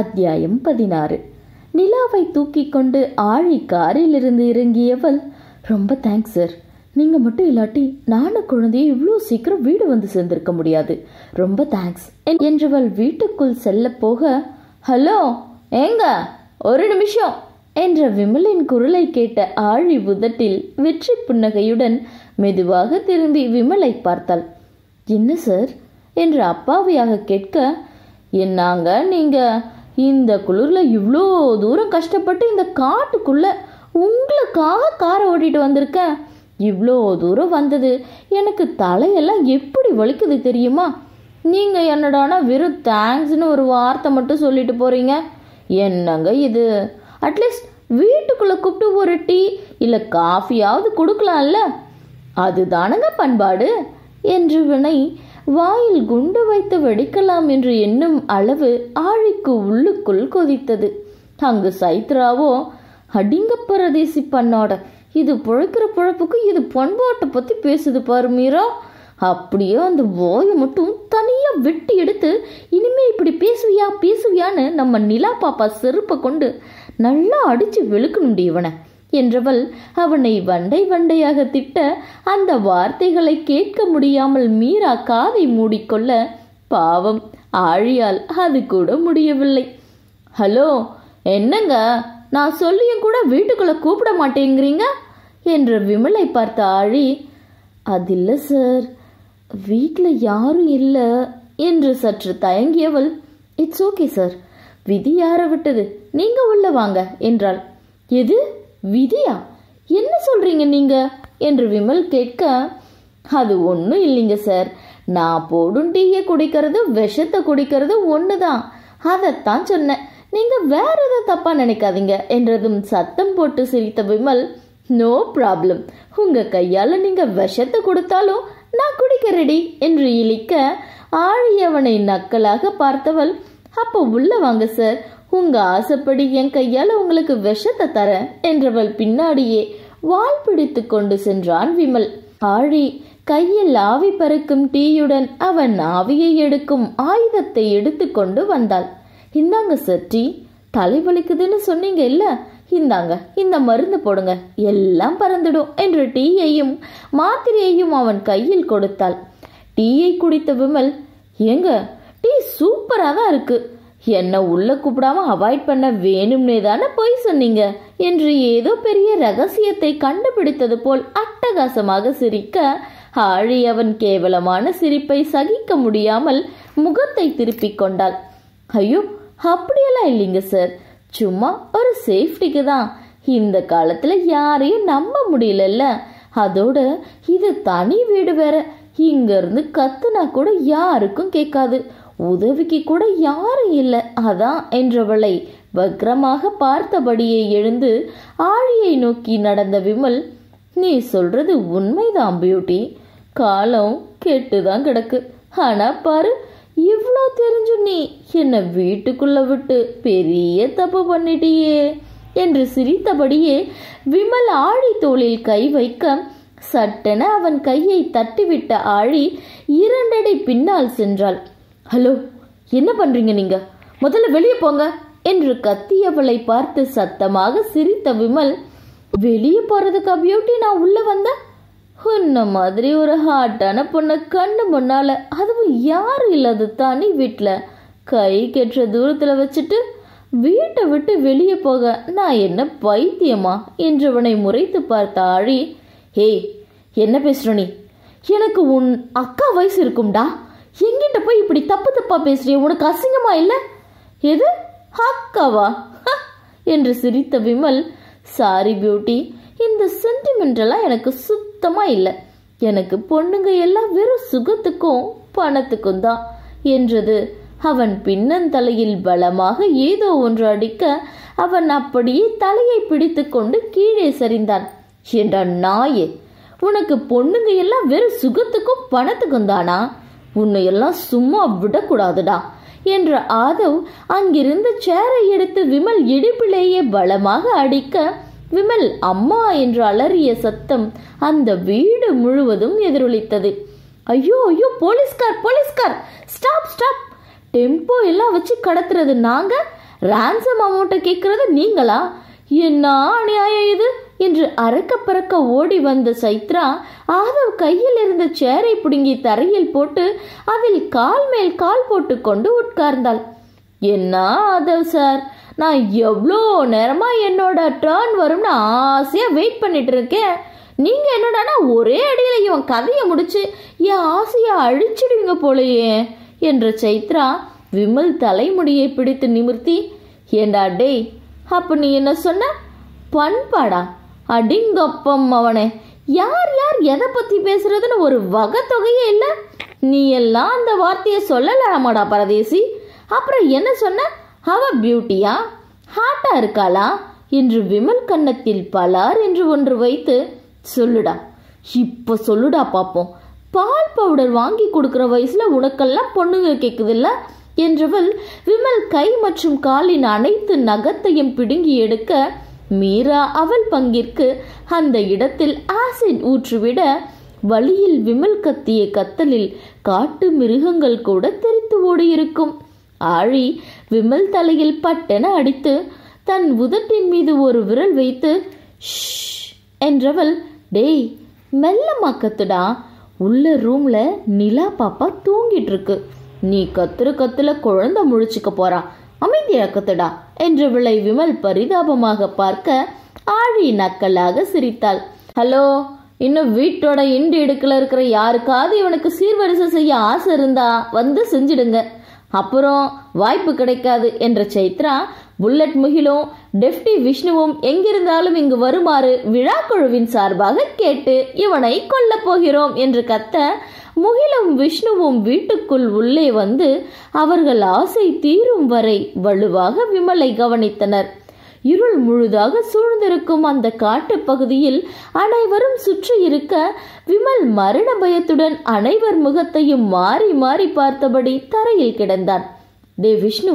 அத்தியாயம் 16. நிலாவை தூக்கி கொண்டு ஆழி காரில் இருந்து இறங்கியவள், ரொம்ப தேங்க்ஸ் சார், நீங்க மட்டும் இல்லாட்டி நானும் குழந்தையும் இவ்வளோ சீக்கிரம் வீடு வந்து சேர்ந்திருக்க முடியாது, ரொம்ப தேங்க்ஸ் என்றவள் வீட்டுக்குள் செல்ல போக, ஹலோ ஏங்க ஒரு நிமிஷம் என்ற விமலின் குரலை கேட்ட ஆழி உதட்டில் வெற்றி புன்னகையுடன் மெதுவாக திரும்பி விமலை பார்த்தாள். என்ன சார் என்று அப்பாவியாக கேட்க, என்னாங்க நீங்க இந்த குளிர்ல இவ்வளோ தூரம் கஷ்டப்பட்டு இந்த காட்டுக்குள்ள உங்களுக்காக காரை ஓட்டிட்டு வந்திருக்கேன். இவ்வளோ தூரம் வந்தது எனக்கு தலையெல்லாம் எப்படி வலிக்குது தெரியுமா? நீங்க என்னடானா வெறும் தேங்க்ஸ்னு ஒரு வார்த்தை மட்டும் சொல்லிட்டு போறீங்க. என்னங்க இது? அட்லீஸ்ட் வீட்டுக்குள்ள கூப்பிட்டு ஒரு டீ இல்லை காஃபியாவது கொடுக்கலாம்ல, அதுதானங்க பண்பாடு என்று வினை வாயில் குண்டு வைத்து வெடிக்கலாம் என்று எண்ணும் அளவு ஆழிக்கு உள்ளுக்குள் கொதித்தது. அங்கு சைத்ராவோ, அடிங்க பரதேசி பண்ணோட, இது பொழைக்கிற பொழப்புக்கு இது பண்பாட்டை பற்றி பேசுது பாரு மீரா, அப்படியே அந்த வாயை மட்டும் தனியாக வெட்டி எடுத்து இனிமே இப்படி பேசுவியான்னு நம்ம நிலா பாப்பா செருப்பை கொண்டு நல்லா அடித்து வெளுக்கணுண்டி இவனை என்றவள் அவனை வண்டையாக திட்ட, அந்த வார்த்தைகளை கேட்க முடியாமல் மீரா காதை மூடிக்கொள்ள, பாவம் ஆழியால் அது கூட முடியவில்லை. ஹலோ என்னங்க, நான் சொல்லியும் கூட வீட்டுக்குள்ள கூப்பிட மாட்டேங்கிறீங்க என்று விமலை பார்த்த ஆழி, அதில்லை சார், வீட்டில் யாரும் இல்லை என்று சற்று தயங்கியவள், இட்ஸ் ஓகே சார், விதி யார விட்டது, நீங்க உள்ள வாங்க என்றாள். எது விதியா? என்ன சொல்றீங்க நீங்க என்று விமல் கேட்க, அது ஒன்றும் இல்லைங்க சார், நான் போடும் டீயை குடிக்கிறது விஷத்தை குடிக்கிறது ஒன்று தான், அதைத்தான் சொன்னேன், நீங்க வேற எதுவும் தப்பா நினைக்காதீங்க என்றதும் சத்தம் போட்டு சிரித்த விமல், நோ ப்ராப்ளம், உங்க கையால நீங்க விஷத்தை கொடுத்தாலும் நான் குடிக்க ரெடி என்று இழிக்க, ஆழி அவனை நக்கலாக பார்த்தவள், அப்போ உள்ள வாங்க சார், உங்க ஆசைப்படி என் கையால உங்களுக்கு விஷத்தை தரேன் என்றவள் பின்னாடியே வால் பிடித்து கொண்டு சென்றான் விமல். ஆழி கையில் ஆவி பறக்கும் டீயுடன் அவன் ஆவியை எடுக்கும் ஆயுதத்தை எடுத்து கொண்டு வந்தாள். இந்தாங்க சார் டீ, தலை வலிக்குதுன்னு சொன்னீங்க இல்ல, இந்தாங்க இந்த மருந்து போடுங்க, எல்லாம் பறந்துடும் என்று டீயையும் மாத்திரையையும் அவன் கையில் கொடுத்தாள். டீயை குடித்த விமல், ஏங்க டீ சூப்பரா தான் இருக்கு, என்ன உள்ள கூப்பிடாம அவாய்ட் பண்ண வேணும்னே தானே போய் சொன்னீங்க என்று ஏதோ பெரிய ரகசியத்தை கண்டுபிடித்தது போல் அட்டகாசமாக சிரிக்க, ஆழி அவன் கேவலமான சிரிப்பை சகிக்க முடியாமல் முகத்தை திருப்பிக் கொண்டாள். ஐயோ அப்படியெல்லாம் இல்லைங்க சார், சும்மா ஒரு சேஃப்டிக்கு தான், இந்த காலத்துல யாரையும் நம்ப முடியலல்ல, அதோட இது தனி வீடு வேற, இங்க இருந்து கத்துனா கூட யாருக்கும் கேட்காது, உதவிக்கு கூட யாரும் இல்லை, அதான் என்றவளை வக்ரமாக பார்த்தபடியே எழுந்து ஆழியை நோக்கி நடந்த விமல், நீ சொல்றது உண்மைதான் பியூட்டி, காலம் கெட்டுதான் கிடக்கு, ஆனா பாரு இவ்வளோ தெரிஞ்சு நீ என்ன வீட்டுக்குள்ள விட்டு பெரிய தப்பு பண்ணிட்டியே என்று சிரித்தபடியே விமல் ஆழி தோளில் கை வைக்க, சட்டென அவன் கையை தட்டிவிட்ட ஆழி 2 அடி பின்னால் சென்றாள். ஹலோ என்ன பண்றீங்க நீங்க, முதல்ல வெளியே போங்க என்று கத்தியவளை பார்த்து சத்தமாக சிரித்த விமல், வெளியே போறதுக்கா பியூட்டி நான் உள்ள வந்த, உன்ன மாதிரி ஒரு ஹாட்டான பொண்ணை கண்ணு முன்னால, அதுவும் யாரும் இல்லாத தனி வீட்டில் கை கெட்ட தூரத்தில் வச்சுட்டு வீட்டை விட்டு வெளியே போக நான் என்ன பைத்தியமா என்றவனை முறைத்து பார்த்த ஆழி, ஏய் என்ன பேசுற நீ, எனக்கு உன் அக்கா வயசு இருக்கும்டா, எங்கிட்ட போய் இப்படி தப்பு தப்பா பேசுறிய, உனக்கு அசிங்கமா இல்லை? எது அக்காவா என்று சிரித்த விமல், சாரி பியூட்டி, இந்த சென்டிமெண்டெல்லாம் எனக்கு சுத்தமா இல்லை, எனக்கு பொண்ணுங்க எல்லாம் வெறும் சுகத்துக்கும் பணத்துக்கும் தான் என்றது. அவன் பின்னந்தலையில் பலமாக ஏதோ ஒன்று அடிக்க, அவன் அப்படியே தலையை பிடித்து கொண்டு கீழே சரிந்தான். என்றா நாயே, உனக்கு பொண்ணுங்க எல்லாம் வெறும் சுகத்துக்கும் பணத்துக்கும் தானா, உன்னையெல்லாம் சும்மா விடக்கூடாதுடா என்ற ஆதவ் அங்கிருந்து சேரை எடுத்து விமல் இடுப்பிலேயே பலமாக அடிக்க, விமல் அம்மா என்று அலறிய சத்தம் அந்த வீடு முழுவதும் எதிரொலித்தது. ஐயோ ஐயோ, போலீஸ்கார் போலீஸ்கார், ஸ்டாப் ஸ்டாப், டெம்போ எல்லாம் வச்சு கடத்துறது நாங்க, ரான்சம் அமௌண்ட்டை கேட்கறது நீங்களா? என்ன அநியாயம் இது என்று அரக்க பறக்க ஓடி வந்த சைத்ரா ஆதவ் கையில் இருந்த சேரை பிடுங்கி தரையில் போட்டு அதில் கால் மேல் கால் போட்டு கொண்டு உட்கார்ந்தாள். என்ன ஆதவ் சார், நான் எவ்வளோ நேரமா என்னோட டர்ன் வரும்னு ஆசையா வெயிட் பண்ணிட்டு இருக்கேன். நீங்க என்னடானா ஒரே அடியில இவன் கதையை முடிச்சு என் ஆசையா அழிச்சிடுவீங்க போலையே என்ற சைத்ரா விமல் தலைமுடியை பிடித்து நிமிர்த்தி, ஏண்டா டேய், அப்ப நீ என்ன சொன்ன? பண்பாடா? அடிங்கப்பம் அவனே, யார் யார் எதை பத்தி பேசுறதுன்னு ஒரு வகை தொகையே இல்லை. நீ எல்லாம் அந்த வார்த்தையை சொல்லலாமாடா பரதேசி. அப்புறம் என்ன சொன்ன? அவ பியூட்டியா, ஹாட்டா இருக்காளா என்று விமல் கன்னத்தில் பலார் என்று ஒன்று வைத்து, சொல்லுடா, இப்ப சொல்லுடா பாப்போம். பால் பவுடர் வாங்கி கொடுக்கிற வயசுல உனக்கெல்லாம் பொண்ணுங்க கேக்குதில்ல என்றவள் விமல் கை மற்றும் காலின் அனைத்து நகத்தையும் பிடுங்கி எடுக்க மீரா அவள் பங்கிற்கு அந்த இடத்தில் ஆசிட் ஊற்றிவிட வழியில் விமல் கத்திய கத்தலில் காட்டு மிருகங்கள் கூட தெரித்து ஓடியிருக்கும். ஆழி விமல் தலையில் பட்டென அடித்து தன் உதட்டின் மீது ஒரு விரல் வைத்து ஷ் என்றவள், டேய் மெல்லமா கத்துடா, உள்ள ரூம்ல நிலா பாப்பா தூங்கிட்டு இருக்கு. நீ கத்துல குழந்தை முழிச்சுக்க போறா, அமைதியா கத்துடா என்றவளை விமல் பரிதாபமாக பார்க்க ஆழி நக்கலாக சிரித்தாள். ஹலோ, இன்னும் வீட்டோட இண்டு இடுக்கில் இருக்கிற யாருக்காவது இவனுக்கு சீர்வரிசை செய்ய ஆசை இருந்தா வந்து செஞ்சிடுங்க, அப்புறம் வாய்ப்பு கிடைக்காது என்ற சைத்ரா புல்லட் முகிலும் டெப்டி விஷ்ணுவும் எங்கிருந்தாலும் இங்கு வருமாறு விழாக்குழுவின் சார்பாக கேட்டு இவனை கொல்ல போகிறோம் என்று கத்த முகிலும் விஷ்ணுவும் வீட்டுக்குள் உள்ளே வந்து அவர்கள் ஆசை தீரும் வரை வலுவாக விமலை கவனித்தனர். இருள் முழுதாக சூழ்ந்திருக்கும் அந்த காட்டு பகுதியில் அனைவரும் சுற்றி இருக்க விமல் மரண பயத்துடன் அனைவர் முகத்தையும் மாறி மாறி பார்த்தபடி தரையில் கிடந்தான். டே விஷ்ணு,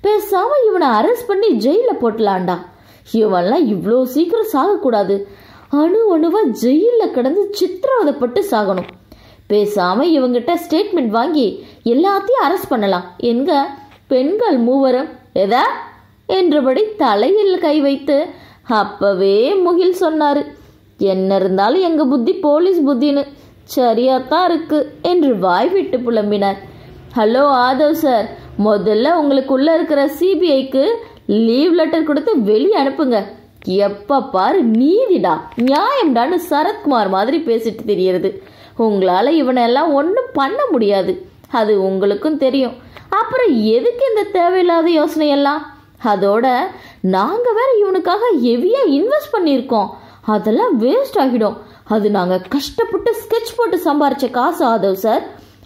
பேசாம இவனை அரெஸ்ட் பண்ணி ஜெயில போட்டலாண்டா. இவன்லாம் இவ்வளோ சீக்கிரம் சாகக்கூடாது. அணு அணுவா ஜெயில கிடந்து சித்திரவதைப்பட்டு சாகணும். பேசாம இவங்கிட்ட ஸ்டேட்மெண்ட் வாங்கி எல்லாத்தையும் அரெஸ்ட் பண்ணலாம் என்க பெண்கள் மூவரும் எதா என்றபடி தலையில் கை வைத்து அப்பவே முகில் சொன்னாரு, என்ன இருந்தாலும் எங்க புத்தி போலீஸ் புத்தின்னு சரியாத்தான் இருக்கு என்று வாய்விட்டு புலம்பினார். ஹலோ ஆதவ் சார், முதல்ல உங்களுக்குள்ள இருக்கிற சிபிஐக்கு லீவ் லெட்டர் கொடுத்து வெளியே அனுப்புங்க. எப்ப பாரு நீதிடா நியாயம்டான்னு சரத்குமார் மாதிரி பேசிட்டு தெரியறது. உங்களால இவனெல்லாம் ஒன்றும் பண்ண முடியாது, அது உங்களுக்கும் தெரியும். அப்புறம் எதுக்கு இந்த தேவையில்லாத யோசனையெல்லாம்? அதோட நாங்க வேற இவனுக்காக ஹெவியா இன்வெஸ்ட் பண்ணியிருக்கோம், அதெல்லாம் வேஸ்ட் ஆகிடும். அது நாங்க கஷ்டப்பட்டு ஸ்கெட்ச் போட்டு சம்பாரிச்ச காசு ஆதவ் சார்,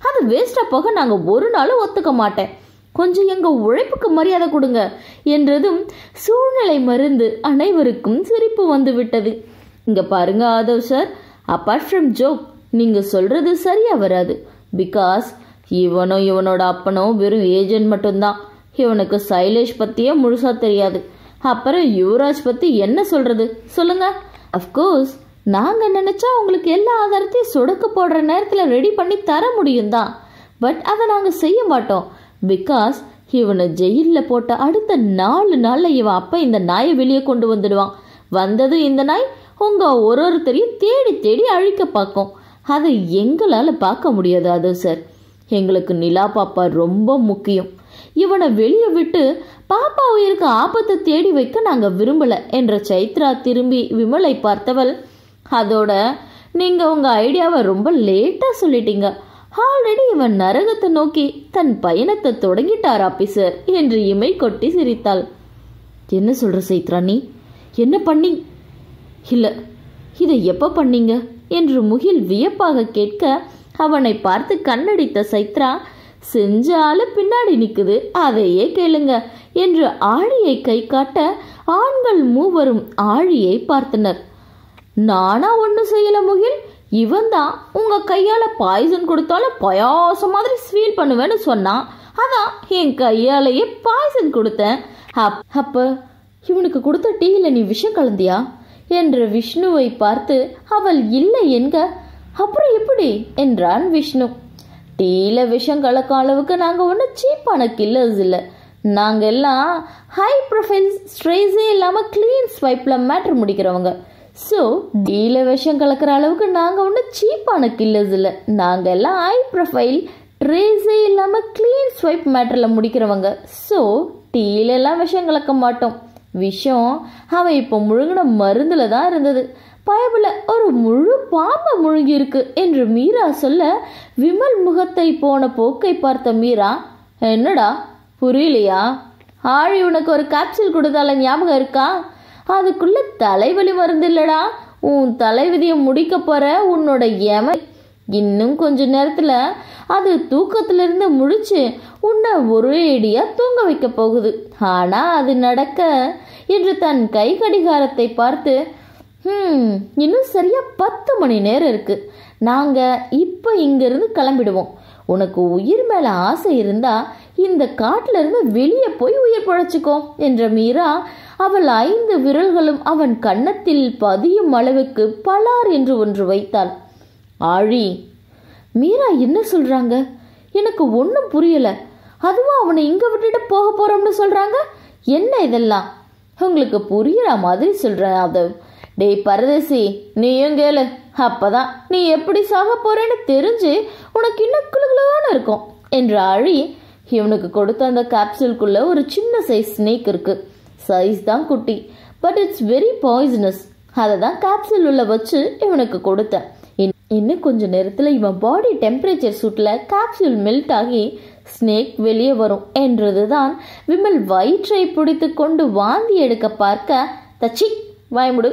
அது வேஸ்டா போக நாங்க ஒரு நாளும் ஒத்துக்க மாட்டேன். கொஞ்சம் எங்க உழைப்புக்கு மரியாதை கொடுங்க என்றதும் சூழ்நிலை மருந்து அனைவருக்கும் சிரிப்பு வந்து விட்டது. இங்க பாருங்க Aadhav sir, apart from joke, நீங்க சொல்றது சரியா வராது. பிகாஸ் இவனும் இவனோட அப்பனும் வெறும் ஏஜென்ட் மட்டும்தான். இவனுக்கு சைலேஷ் பத்தியே முழுசா தெரியாது. அப்புறம் யுவராஜ் பத்தி என்ன சொல்றது சொல்லுங்க? அஃப்கோர்ஸ் நாங்க நினைச்சா உங்களுக்கு எல்லா ஆதாரத்தையும் சொடுக்க போடுற நேரத்துல ரெடி பண்ணி தர முடியும் தான். பட் அதை நாங்க செய்ய மாட்டோம். பிகாஸ் இவனை ஜெயில போட்ட அடுத்த 4 நாள்ல இவன் அப்ப இந்த நாயை வெளியே கொண்டு வந்துடுவான். வந்தது இந்த நாய் உங்க ஒருத்தரையும் தேடி தேடி அழிக்க பார்க்கும். அதை எங்களால பார்க்க முடியாது அது சார். எங்களுக்கு நிலா பாப்பா ரொம்ப முக்கியம். இவனை வெளியே விட்டு பாப்பா உயிருக்கு ஆபத்தை தேடி வைக்க நாங்க விரும்பல என்ற சைத்ரா திரும்பி விமலை பார்த்தவள், அதோட நீங்க உங்க ஐடியாவை ரொம்ப லேட்டா சொல்லிட்டீங்க. ஆல்ரெடி இவன் நரகத்தை நோக்கி தன் பயணத்தை தொடங்கிட்டார் ஆபீசர் என்று இமை கொட்டி சிரித்தாள். என்ன சொல்ற சைத்ரா, நீ என்ன பண்ணி? இல்ல, இதை எப்ப பண்ணீங்க என்று முகில் வியப்பாக கேட்க அவனை பார்த்து கண்ணடித்த சைத்ரா, செஞ்ச ஆளு பின்னாடி நிக்குது, அதையே கேளுங்க என்று ஆழியை கை காட்ட ஆண்கள் மூவரும் ஆழியை பார்த்தனர். நானா ஒன்னும் செய்யல முகில், இவன் தான் உங்க கையால பாய்சன் கொடுத்தாலும் பாயாசம் மாதிரி ஸ்வீல் பண்ணுவேன்னு சொன்னான். அதான் என் கையாலேயே பாய்சன் கொடுத்தேன். அப்ப இவனுக்கு கொடுத்த டீயில நீ விஷம் கலந்தியா என்று விஷ்ணுவை பார்த்து அவள் இல்லை என்க. அப்புறம் எப்படி என்றான் விஷ்ணு. டீல விஷம் கலக்கும் அளவுக்கு நாங்க ஒன்றும் சீப்பான கில்லர்ஸ் இல்லை. நாங்கள் எல்லாம் ஹை ப்ரொஃபைல் ஸ்ட்ரெஸ்ஸே இல்லாமல் க்ளீன் ஸ்வைப்பில் மேட்ரு முடிக்கிறவங்க. ஸோ டீல விஷம் கலக்கிற அளவுக்கு நாங்கள் ஒன்றும் சீப்பான கில்லர்ஸ் இல்லை. நாங்கள் எல்லாம் ஹை ப்ரொஃபைல் ட்ரேஸே இல்லாமல் க்ளீன் ஸ்வைப் மேட்டரில் முடிக்கிறவங்க. ஸோ டீலெல்லாம் விஷம் கலக்க மாட்டோம். விஷம் அவன் இப்போ முழுங்கின மருந்தில் தான் இருந்தது. பயபுல ஒரு முழு பாம்பை முழுங்கி இருக்கு என்று மீரா சொல்ல, விமல் முகத்தை போன போக்கை பார்த்த மீரா, என்னடா புரியலையா? ஆழி உனக்கு ஒரு கேப்சூல் கொடுத்தால ஞாபகம் இருக்கா? அதுக்குள்ள தலைவலி மருந்து இல்லடா, உன் தலைவிதியை முடிக்க போற உன்னோட யம இன்னும் கொஞ்ச நேரத்தில் அது தூக்கத்திலிருந்து முழிச்சு உன்னை ஒரேடியாக தூங்க வைக்க போகுது. ஆனால் அது நடக்க என்று தன் கை கடிகாரத்தை பார்த்து, இன்னும் சரியா 10 மணி நேரம் இருக்கு. நாங்கள் இப்போ இங்கிருந்து கிளம்பிடுவோம். உனக்கு உயிர் மேலே ஆசை இருந்தா இந்த காட்டில இருந்து வெளியே போய் உயிர் பழைச்சிக்கோ என்ற மீரா அவள் 5 விரல்களும் அவன் கன்னத்தில் பதியும் அளவுக்கு பலார் என்று ஒன்று வைத்தாள். ஆழி, மீரா என்ன சொல்றாங்க? எனக்கு ஒன்றும் புரியல. அதுவும் அவனை இங்க விட்டுட்டு போக போறோம்னு சொல்றாங்க. என்ன இதெல்லாம்? உங்களுக்கு புரியுற மாதிரி சொல்றேன். அது டேய் பரதேசி, நீயும் கேளு. அப்பதான் நீ எப்படி சாக போறேன்னு தெரிஞ்சு உனக்கு இன்னும் குளுகுளுன்னு இருக்கும் என்று ஆழி இவனுக்கு கொடுத்த அந்த கேப்சூலுக்குள்ள ஒரு சின்ன சைஸ் ஸ்னேக் இருக்கு. சைஸ் தான் குட்டி, பட் இட்ஸ் வெரி பாய்சனஸ். அதை தான் கேப்சூல் உள்ள வச்சு இவனுக்கு கொடுத்தேன். இன்னும் கொஞ்ச நேரத்தில் இவன் பாடி டெம்பரேச்சர் சூட்டில் கேப்சூல் மெல்ட் ஆகி ஸ்னேக் வெளியே வரும் என்றதுதான் விமல் வயிற்றை பிடித்து கொண்டு வாந்தி எடுக்க பார்க்க, தச்சி வாய்முடு,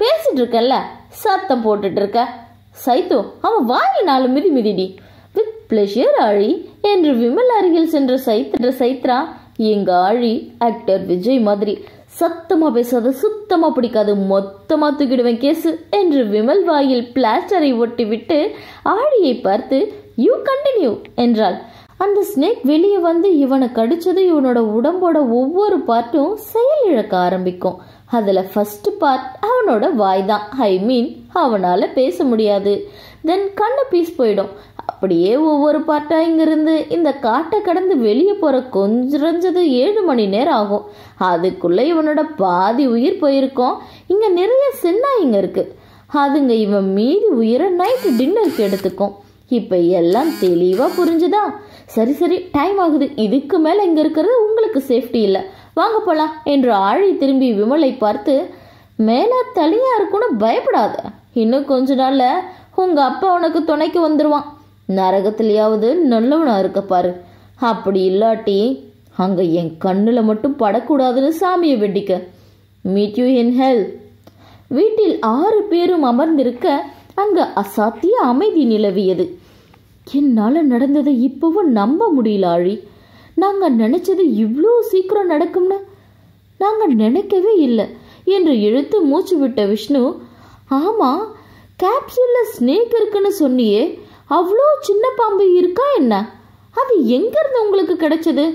பேசிட்டு இருக்கல்ல, சத்தம் போட்டுட்டு இருக்க. சைத்து, அவன் வாயில் 4 மிதி மிதிடி. வித் பிளஷர் ஆழி என்று விமல் அருகில் சென்ற சைத்ரா, எங்க ஆழி ஆக்டர் விஜய் மாதிரி சத்தமா பேசாத, சுத்தமா பிடிக்காது, மொத்தமா தூக்கிடுவேன் கேசு என்று விமல் வாயில் பிளாஸ்டரை ஒட்டி விட்டு ஆழியை பார்த்து, யூ கண்டினியூ என்றாள். அந்த ஸ்னேக் வெளியே வந்து இவனை கடிச்சது இவனோட உடம்போட ஒவ்வொரு பார்ட்டும் செயல் இழக்க ஆரம்பிக்கும். அதில் ஃபர்ஸ்ட் பார்ட் அவனோட வாய் தான். ஐ மீன் அவனால் பேச முடியாது. தென் கண்ணு பீஸ் போயிடும். அப்படியே ஒவ்வொரு பார்ட்டாக இங்கிருந்து இந்த காட்டை கடந்து வெளியே போகிற கொஞ்சது 7 மணி நேரம் ஆகும். அதுக்குள்ளே இவனோட பாதி உயிர் போயிருக்கோம். இங்கே நிறைய சென்னாயிங்க இருக்குது. அதுங்க இவன் மீதி உயிரை நைட்டு டின்னருக்கு எடுத்துக்கும். இப்போ எல்லாம் தெளிவாக புரிஞ்சுதா? சரி சரி, டைம் ஆகுது. இதுக்கு மேலே இங்கே இருக்கிறது உங்களுக்கு சேஃப்டி இல்லை, வாங்க போலாம் என்று ஆழி திரும்பி விமலை பார்த்து, மேலே தனியாக இருக்குன்னு பயப்படாத. இன்னும் கொஞ்ச நாள்ல உங்கள் அப்பா உனக்கு துணைக்கு வந்துடுவான். நரகத்திலேயாவது நல்லவனா இருக்க பாரு. அப்படி இல்லாட்டி அங்கே என் கண்ணில் மட்டும் படக்கூடாதுன்னு சாமியை வெட்டிக்க. மீட் யூ இன் ஹெல். வீட்டில் 6 பேரும் அமர்ந்திருக்க அங்கே அசாத்திய அமைதி நிலவியது. என்னால் நடந்ததை இப்போவும் நம்ப முடியல ஆழி. நாங்கள் நினைச்சது இவ்வளோ சீக்கிரம் நடக்கும்னு நாங்கள் நினைக்கவே இல்லை என்று இழுத்து மூச்சு விட்ட விஷ்ணு, ஆமாம், கேப்சூலில் ஸ்னேக் இருக்குன்னு சொன்னியே, அவ்வளோ சின்ன பாம்பு இருக்கா என்ன? அது எங்கேருந்து உங்களுக்கு கிடைச்சது?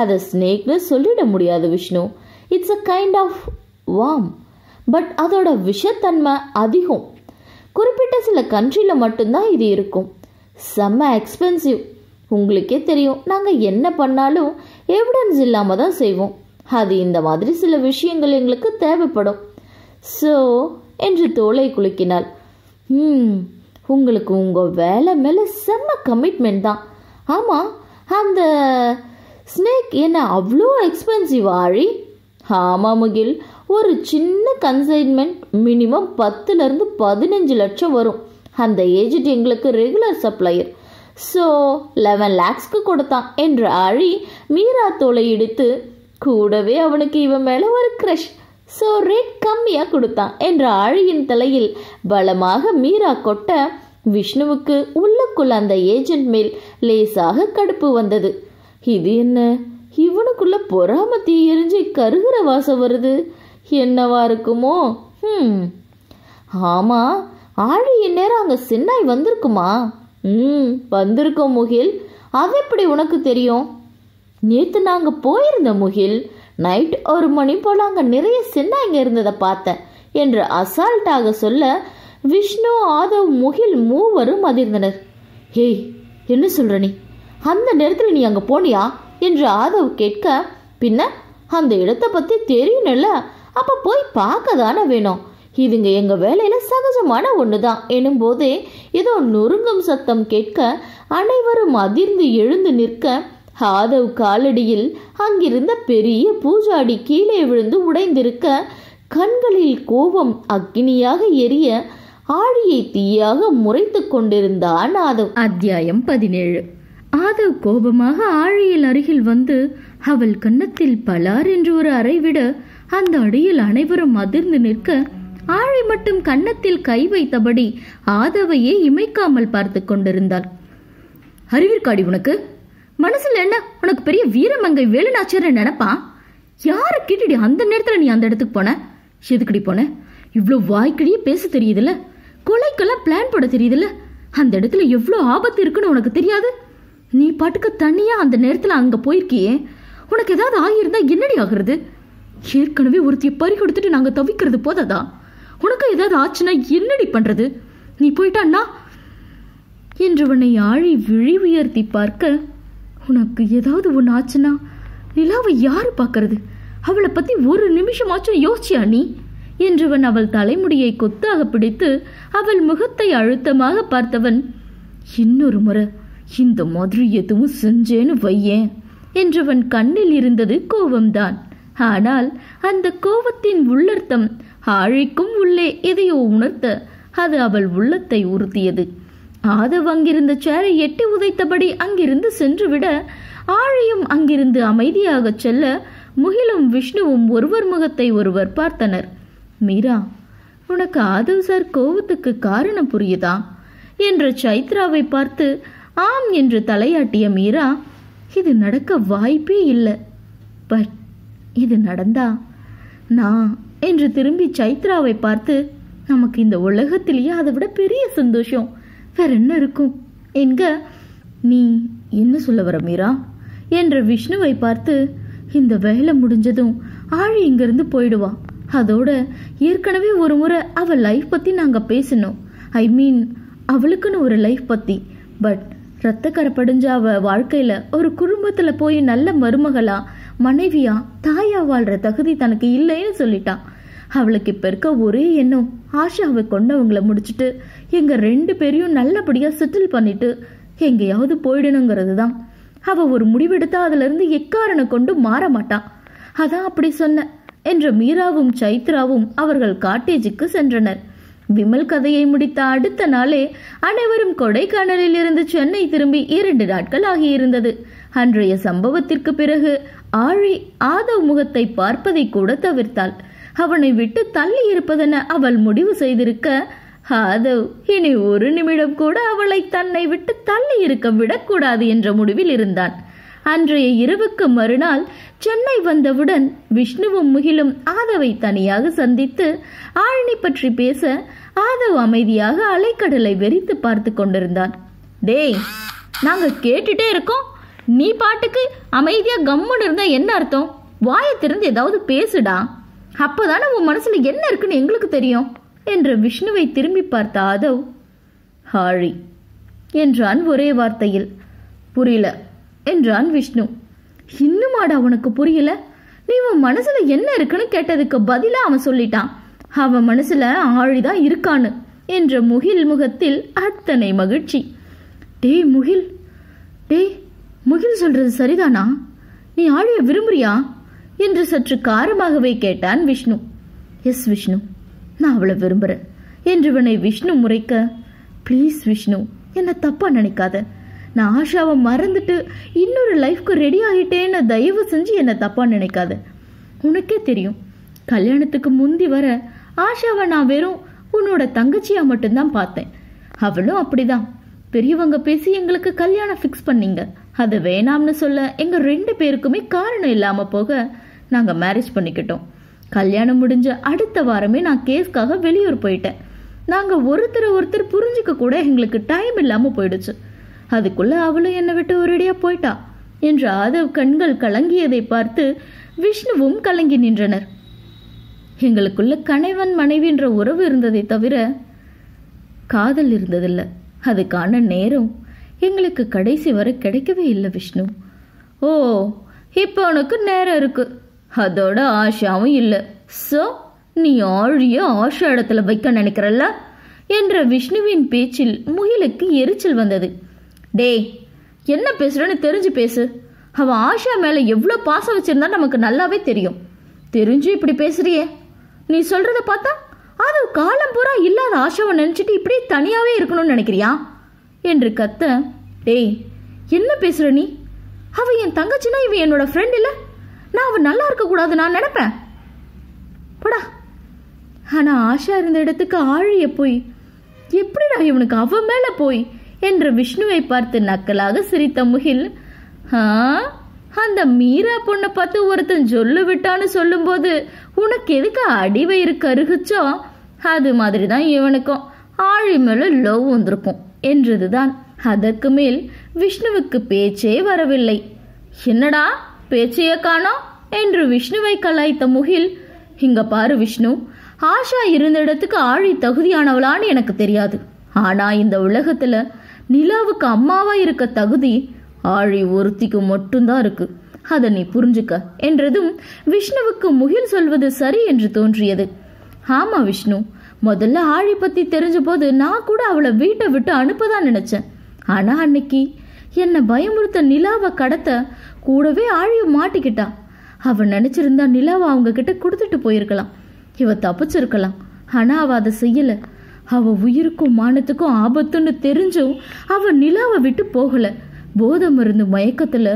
அதை ஸ்னேக்னு சொல்லிட முடியாது Vishnu. It's a kind of worm. But அதோட விஷத்தன்மை அதிகம். குறிப்பிட்ட சில கண்ட்ரியில் மட்டும்தான் இது இருக்கும். செம்ம எக்ஸ்பென்சிவ். உங்களுக்கே தெரியும், நாங்கள் என்ன பண்ணாலும் எவிடன்ஸ் இல்லாமல் தான் செய்வோம். அது இந்த மாதிரி சில விஷயங்கள் எங்களுக்கு தேவைப்படும். ஸோ என்று தோலை குலுக்கினாள். உங்களுக்கு உங்கள் வேலை மேலே செம்ம கமிட்மெண்ட் தான். ஆமாம், அந்த ஸ்னேக் என்ன அவ்வளோ எக்ஸ்பென்சிவ் ஆழி? ஆமாம் முகில், ஒரு சின்ன கன்சைன்மெண்ட் மினிமம் 10 to 15 லட்சம் வரும். அந்த ஏஜென்ட் எங்களுக்கு ரெகுலர் சப்ளையர். ஸோ 11 lakhsக்கு கொடுத்தான் என்று ஆழி மீரா தோலை இடித்து, கூடவே அவனுக்கு இவன் மேலே ஒரு க்ரஷ், ஸோ ரேட் கம்மியாக கொடுத்தான் என்ற ஆழியின் தலையில் பலமாக மீரா கொட்ட விஷ்ணுவுக்கு உள்ளுக்குள்ள அந்த ஏஜென்ட் மேல் லேசாக கடுப்பு வந்தது. இது என்ன, இவனுக்குள்ள பொறாமத்தி எரிஞ்சு கருகிற வாசம் வருது, என்னவா இருக்குமோ? ஆமா, ஆழி இந்நேரம் அங்கே சென்னாய் வந்திருக்குமா? வந்திருக்கோம் முகில். அது எப்படி உனக்கு தெரியும்? நேற்று நாங்கள் போயிருந்தோம் முகில். நைட் 1 மணி போல் அங்கே நிறைய சென்னாய்ங்க இருந்ததை பார்த்தேன் என்று அசால்ட்டாக சொல்ல விஷ்ணு, ஆதவ், முகில் மூவரும் அதிர்ந்தனர். ஏய், என்ன சொல்ற நீ? அந்த நேரத்தில் நீ அங்கே போனியா? என்று ஆதவ் கேட்க, பின்ன அந்த இடத்தை பத்தி தெரியணும்ல, அப்ப போய் பார்க்க தானே வேணும். இதுங்க எங்க வேலையில சகஜமான ஒண்ணுதான் எனும் போதே ஏதோ நொறுங்கும் சத்தம் கேட்க அனைவரும் அதிர்ந்து எழுந்து நிற்க, ஆதவ் காலடியில் அங்கிருந்த பெரிய பூஜாடி கீழே விழுந்து உடைந்திருக்க, கண்களில் கோபம் அக்கினியாக எரிய ஆழியை தீயாக முறைத்து கொண்டிருந்தான் ஆதவ். அத்தியாயம் 17. ஆதவ் கோபமாக ஆழியில் அருகில் வந்து அவள் கன்னத்தில் பலார் என்று ஒரு அறை விட, அந்த அடியில் அனைவரும் அதிர்ந்து நிற்க, ஆழி மட்டும் கன்னத்தில் கை வைத்தபடி ஆதவையே இமைக்காமல் பார்த்து கொண்டிருந்தாள். அறிவிற்காடி உனக்கு? மனசுல என்ன உனக்கு பெரிய வீரமங்கை வேலுநாச்சியர் நினைப்பா? யாரு கேட்டுடி அந்த நேரத்துல நீ அந்த இடத்துக்கு போன? எதுக்கடி போன? இவ்வளவு வாய்க்கடியே பேச தெரியுதுல்ல, கொலைக்கெல்லாம் பிளான் போட தெரியுதுல்ல, அந்த இடத்துல எவ்வளவு ஆபத்து இருக்குன்னு உனக்கு தெரியாது? நீ பாட்டுக்கு தனியா அந்த நேரத்துல அங்க போயிருக்கியே, உனக்கு ஏதாவது ஆகியிருந்தா என்னடி ஆகுறது? ஏற்கனவே ஒருத்திய பறி கொடுத்துட்டு நாங்க தவிக்கிறது போதாதா? உனக்கு ஏதாவது ஆச்சுன்னா என்னடி பண்றது? நீ போயிட்டான்னா என்றவனை ஆழி விழி உயர்த்தி பார்க்க, உனக்கு ஏதாவது ஒன்று ஆச்சுன்னா நிலாவை யாரு பார்க்கறது? அவளை பத்தி ஒரு நிமிஷமாச்சும் யோசிச்சியா நீ? என்றவன் அவள் தலைமுடியை கொத்தாக பிடித்து அவள் முகத்தை அழுத்தமாக பார்த்தவன், இன்னொரு முறை இந்த மாதிரி எதுவும் செஞ்சேன்னு வையேன் என்றவன் கண்ணில் இருந்தது கோபம்தான். ஆனால் அந்த கோபத்தின் உள்ளர்த்தம் ஆழிக்கும் உள்ளே எதையோ உணர்த்த அது அவள் உள்ளத்தை உறுத்தியது. ஆதவ் அங்கிருந்த சேரை எட்டி உதைத்தபடி அங்கிருந்து சென்றுவிட, ஆழியும் அங்கிருந்து அமைதியாக செல்ல, முகிலும் விஷ்ணுவும் ஒருவர் முகத்தை ஒருவர் பார்த்தனர். மீரா, உனக்கு ஆதவ் சார் கோபத்துக்கு காரணம் புரியுதா என்ற சைத்ராவை பார்த்து ஆம் என்று தலையாட்டிய மீரா, இது நடக்க வாய்ப்பே இல்லை, பட் இது நடந்தா நான் என்று திரும்பி சைத்ராவை பார்த்து, நமக்கு இந்த உலகத்திலேயே அதை விட பெரிய சந்தோஷம் வேற என்ன இருக்கும் என்க. நீ என்ன சொல்ல வர மீரா என்ற விஷ்ணுவை பார்த்து, இந்த வேலை முடிஞ்சதும் ஆழி இங்கிருந்து போயிடுவா. அதோட ஏற்கனவே ஒரு முறை அவள் லைஃப் பத்தி நாங்க பேசணும். ஐ மீன் அவளுக்குன்னு ஒரு லைஃப் பத்தி. பட் ரத்தக்கரை படிஞ்ச அவ வாழ்க்கையில ஒரு குடும்பத்துல போய் நல்ல மருமகளா, மனைவியா, தாயா வாழ்ற தகுதி தனக்கு இல்லைன்னு சொல்லிட்டான். அவளுக்கு இப்ப இருக்க ஒரே எண்ணம் ஆஷாவை கொண்டவங்களை முடிச்சுட்டு எங்க 2 பேரையும் நல்லபடியா செட்டில் பண்ணிட்டு எங்கேயாவது போயிடணுங்கிறது தான். அவ ஒரு முடிவெடுத்தா அதுல இருந்து எக்காரணம் கொண்டு மாற மாட்டான். அதான் அப்படி சொன்ன என்ற மீராவும் சைத்ராவும் அவர்கள் காட்டேஜுக்கு சென்றனர். விமல் கதையை முடித்த அடுத்த நாளே அனைவரும் கொடைக்கானலில் இருந்து சென்னை திரும்பி 2 நாட்கள் ஆகியிருந்தது. அன்றைய சம்பவத்திற்கு பிறகு ஆழி ஆதவ் முகத்தை பார்ப்பதை கூட தவிர்த்தாள். அவனை விட்டு தள்ளி இருப்பதென அவள் முடிவு செய்திருக்க, ஆதவ் இனி ஒரு நிமிடம் கூட அவளை தன்னை விட்டு தள்ளி இருக்க விடக்கூடாது என்ற முடிவில் இருந்தான். அன்றைய இரவுக்கு மறுநாள் சென்னை வந்தவுடன் விஷ்ணுவும் முகிலும் ஆதவை தனியாக சந்தித்து ஆழினி பற்றி பேச, ஆதவ் அமைதியாக அலைக்கடலை வெறித்து பார்த்து கொண்டிருந்தான். டேய், நாங்க கேட்டுட்டே இருக்கோம், நீ பாட்டுக்கு அமைதியா கம்முன்னு இருந்தா என்ன அர்த்தம்? வாயை திறந்து ஏதாவது பேசுடா, அப்பதானே உன் மனசுல என்ன இருக்குன்னு எங்களுக்கு தெரியும் என்ற விஷ்ணுவை திரும்பி பார்த்த ஆதவ், ஆழி என்றான் ஒரே வார்த்தையில். புரியல என்றான் விஷ்ணு. இன்னுமாடா உனக்கு புரியல? நீ உன் மனசுல என்ன இருக்குன்னு கேட்டதுக்கு பதிலா அவன் சொல்லிட்டான், அவன் மனசுல ஆழிதான் இருக்கான்னு என்ற முகில் முகத்தில் அத்தனை மகிழ்ச்சி. டேய் முகில், டேய் முகில் சொல்றது சரிதானா? நீ ஆழிய விரும்புறியா என்று சற்று காரமாகவே கேட்டான் விஷ்ணு. எஸ் விஷ்ணு, நான் அவளை விரும்புறேன் என்றவனை விஷ்ணு முறைக்க, ப்ளீஸ் விஷ்ணு, என்ன தப்பா நினைக்காத. நான் ஆஷாவை மறந்துட்டு இன்னொரு லைஃப்க்கு ரெடி ஆகிட்டேன்னு தயவு செஞ்சு என்ன தப்பா நினைக்காத. உனக்கே தெரியும், கல்யாணத்துக்கு முந்தி வர ஆஷாவை நான் வெறும் உன்னோட தங்கச்சியா மட்டும்தான் பார்த்தேன். அவளும் அப்படிதான். பெரியவங்க பேசி எங்களுக்கு கல்யாணம் ஃபிக்ஸ் பண்ணீங்க. அதை வேணாம்னு சொல்ல எங்க 2 பேருக்குமே காரணம் இல்லாம போக நாங்க மேரேஜ் பண்ணிக்கிட்டோம். கல்யாணம் முடிஞ்ச அடுத்த வாரமே நான் கேஸ்க்காக வெளியூர் போயிட்டேன். நாங்க ஒருத்தர் புரிஞ்சுக்க கூட எங்களுக்கு டைம் இல்லாம போயிடுச்சு. அதுக்குள்ள அவளும் என்னை விட்டு ஒரேடியா போயிட்டா என்று ஆதவ் கண்கள் கலங்கியதை பார்த்து விஷ்ணுவும் கலங்கி நின்றனர். எங்களுக்குள்ள கணவன் மனைவின்ற உறவு இருந்ததை தவிர காதல் இருந்ததில்லை. அதுக்கான நேரம் எங்களுக்கு கடைசி வரை கிடைக்கவே இல்லை விஷ்ணு. ஓ, இப்போ உனக்கு நேரம் இருக்கு, அதோட ஆஷாவும் இல்லை. ஸோ நீ ஆழிய ஆஷா இடத்துல வைக்க நினைக்கிறல்ல என்ற விஷ்ணுவின் பேச்சில் முகிலுக்கு எரிச்சல் வந்தது. டேய், என்ன பேசுறன்னு தெரிஞ்சு பேசு. அவன் ஆஷா மேல எவ்வளோ பாசம் வச்சிருந்தா நமக்கு நல்லாவே தெரியும். தெரிஞ்சு இப்படி பேசுறியே? நீ சொல்றத பார்த்தா அது காலம் பூரா இல்லாத ஆஷாவை நினைச்சிட்டு இப்படி தனியாவே இருக்கணும்னு நினைக்கிறியா என்று கத்த. டேய், என்ன பேசுற நீ? அவ என் தங்கச்சின்னா இவன் என்னோட ஃப்ரெண்ட் இல்ல? நான் அவன் நல்லா இருக்க கூடாது நான் நினைப்பேன். போடா. ஆனா ஆஷா இருந்த இடத்துக்கு ஆழிய போய் எப்படிடா இவனுக்கு அவ மேல போய் என்ற விஷ்ணுவை பார்த்து நக்கலாக சிரித்த முகில், அந்த மீரா பொண்ணை பார்த்து ஒருத்தன் சொல்லு விட்டான்னு சொல்லும் போது உனக்கு எதுக்கு அடிவயிறு கருகுச்சோ அது மாதிரிதான் இவனுக்கும் ஆழி மேல லவ் வந்திருக்கும் என்றதுதான். அதற்கு மேல் விஷ்ணுவுக்கு பேச்சே வரவில்லை. என்னடா பேச்சைய காணோம் என்று விஷ்ணுவை கலாய்த்த முகில், இங்க பாரு விஷ்ணு, ஆஷா இருந்த இடத்துக்கு ஆழி தகுதியானவளான்னு எனக்கு தெரியாது. ஆனா இந்த உலகத்துல நிலாவுக்கு அம்மாவா இருக்க தகுதி ஆழி ஒருத்திக்கு மட்டும்தான் இருக்கு. அதை நீ புரிஞ்சுக்க என்றதும் விஷ்ணுவுக்கு முகில் சொல்வது சரி என்று தோன்றியது. ஆமா விஷ்ணு, முதல்ல ஆழி பத்தி தெரிஞ்ச போது நான் கூட அவளை வீட்டை விட்டு அனுப்பதான் நினைச்சேன். ஆனா அன்னைக்கு என்னை பயமுறுத்த நிலாவை கடத்த கூடவே ஆழிய மாட்டிக்கிட்டா. அவ நினைச்சிருந்தா நிலாவை அவங்க கிட்ட கொடுத்துட்டு போயிருக்கலாம், இவ தப்பிச்சிருக்கலாம். ஆனா அவ அதை செய்யல. அவ உயிருக்கும் மானத்துக்கும் ஆபத்துன்னு தெரிஞ்சும் அவ நிலாவை விட்டு போகல. போதை மருந்து மயக்கத்துல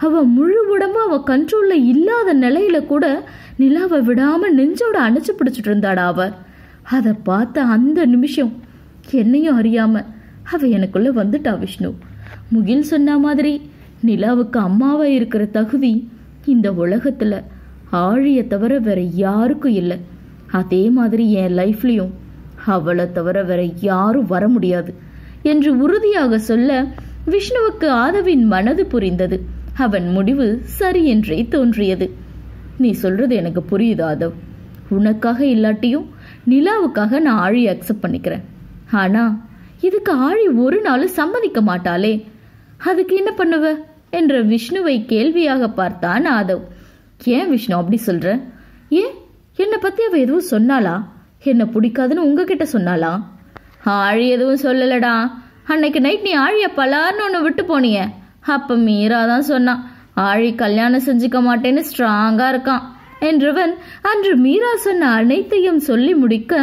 அவ முழு உடம்பு அவ கண்ட்ரோல்ல இல்லாத நிலையில கூட நிலாவை விடாம நெஞ்சோட அணைச்சு பிடிச்சிட்டு இருந்தாடா அவ. அதை பார்த்த அந்த நிமிஷம் என்னையும் அறியாம அவ எனக்குள்ள வந்துட்டா விஷ்ணு. முகில் சொன்ன மாதிரி நிலாவுக்கு அம்மாவா இருக்கிற தகுதி இந்த உலகத்துல ஆழிய தவிர வேற யாருக்கும் இல்லை. அதே மாதிரி என் லைஃப்லயும் அவளை தவிர வேற யாரும் வர முடியாது என்று உறுதியாக சொல்ல விஷ்ணுவுக்கு ஆதவின் மனது புரிந்தது. அவன் முடிவு சரி என்றே தோன்றியது. நீ சொல்றது எனக்கு புரியுது ஆதவ். உனக்காக இல்லாட்டியும் நிலாவுக்காக நான் ஆழியை அக்செப்ட் பண்ணிக்கிறேன். ஆனா இதுக்கு ஆழி ஒரு நாள் சம்மதிக்க மாட்டாளே, அதுக்கு என்ன பண்ணுவ என்ற விஷ்ணுவை கேள்வியாக பார்த்தான் ஆதவ். ஏன் விஷ்ணு அப்படி சொல்ற? ஏன் என்னை பத்தி அவ எதுவும் சொன்னாளா? என்ன பிடிக்காதுன்னு உங்ககிட்ட சொன்னாளா? ஆழி எதுவும் சொல்லலடா. அன்னைக்கு நைட் நீ ஆழிய பலார்னு ஒன்று விட்டு போனிய, அப்ப மீரா தான் சொன்னான் ஆழி கல்யாணம் செஞ்சுக்க மாட்டேன்னு ஸ்ட்ராங்கா இருக்கான் என்றவன் அன்று மீரா சொன்ன அனைத்தையும் சொல்லி முடிக்க